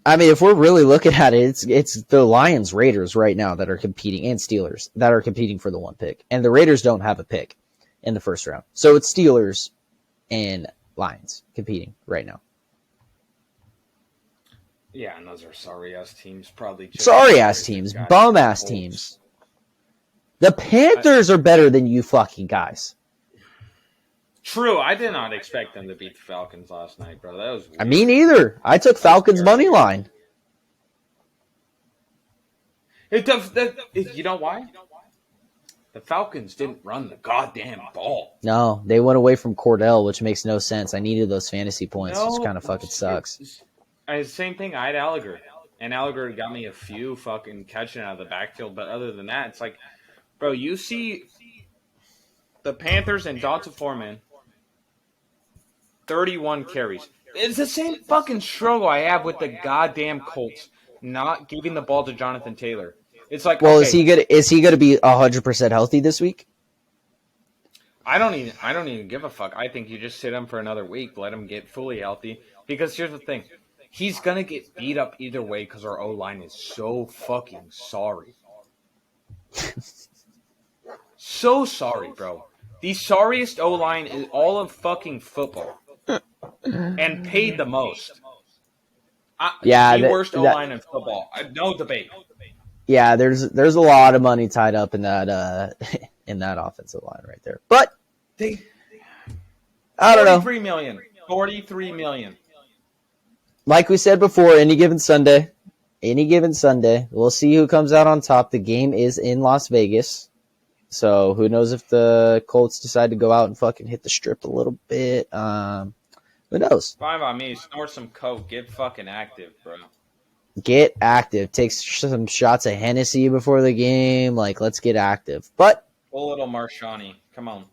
If we're really looking at it, it's the Lions, Raiders right now that are competing, and Steelers that are competing for the 1 pick. And the Raiders don't have a pick in the first round. So it's Steelers and Lions competing right now. Yeah, and those are sorry-ass teams. Probably sorry-ass teams. Bum-ass teams. The Panthers are better than you fucking guys. True. I did not expect them to beat the Falcons last night, bro. That was weird. Me neither. I took Falcons money line. You know why? The Falcons didn't run the goddamn ball. No, they went away from Cordell, which makes no sense. I needed those fantasy points, which kind of fucking sucks. Same thing. I had Alliger, and Alliger got me a few fucking catching out of the backfield. But other than that, it's like, bro, you see the Panthers and Donta Foreman, 31 carries. It's the same fucking struggle I have with the goddamn Colts not giving the ball to Jonathan Taylor. It's like, well, okay, is he gonna be 100% healthy this week? I don't even give a fuck. I think you just sit him for another week, let him get fully healthy. Because here's the thing. He's going to get beat up either way because our O-line is so fucking sorry. So sorry, bro. The sorriest O-line in all of fucking football. And paid the most. The worst O-line in football. No debate. Yeah, there's a lot of money tied up in that offensive line right there. But I don't know. 43 million. Like we said before, any given Sunday, we'll see who comes out on top. The game is in Las Vegas. So who knows if the Colts decide to go out and fucking hit the strip a little bit. Who knows? Fine by me. Snort some coke. Get fucking active, bro. Get active. Take some shots of Hennessy before the game. Like, let's get active. But a little Marshani. Come on.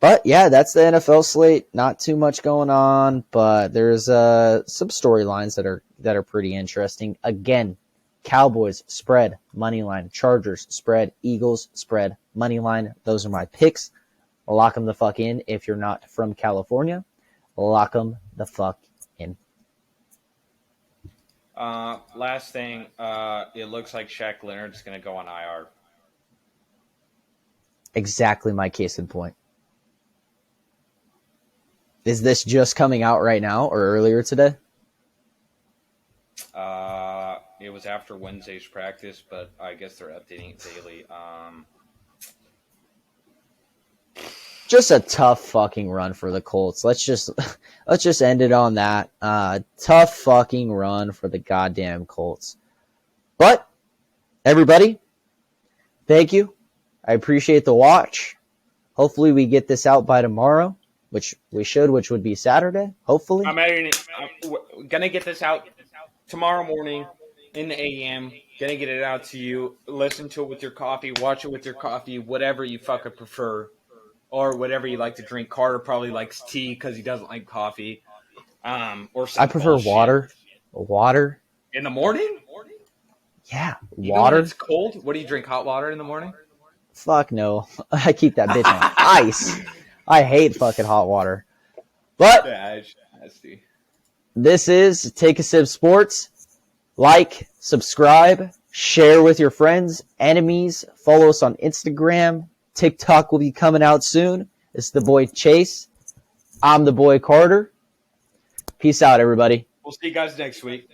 But yeah, that's the NFL slate. Not too much going on, but there's some storylines that are pretty interesting. Again, Cowboys spread money line, Chargers spread, Eagles spread money line. Those are my picks. Lock them the fuck in. If you're not from California, lock them the fuck in. Last thing, it looks like Shaq Leonard's going to go on IR. Exactly my case in point. Is this just coming out right now or earlier today? It was after Wednesday's practice, but I guess they're updating it daily. Just a tough fucking run for the Colts. Let's just end it on that. Tough fucking run for the goddamn Colts. But everybody, thank you. I appreciate the watch. Hopefully we get this out by tomorrow, which we should, which would be Saturday, hopefully. I'm going to get this out tomorrow morning in the AM. Going to get it out to you. Listen to it with your coffee. Watch it with your coffee. Whatever you fucking prefer. Or whatever you like to drink. Carter probably likes tea because he doesn't like coffee. Or I prefer water. Water. In the morning? Yeah, water. Water. When it's cold? What do you drink? Hot water in the morning? Fuck no. I keep that bitch on ice. I hate fucking hot water. But this is Take a Sip Sports. Like, subscribe, share with your friends, enemies. Follow us on Instagram. TikTok will be coming out soon. It's the boy Chase. I'm the boy Carter. Peace out, everybody. We'll see you guys next week.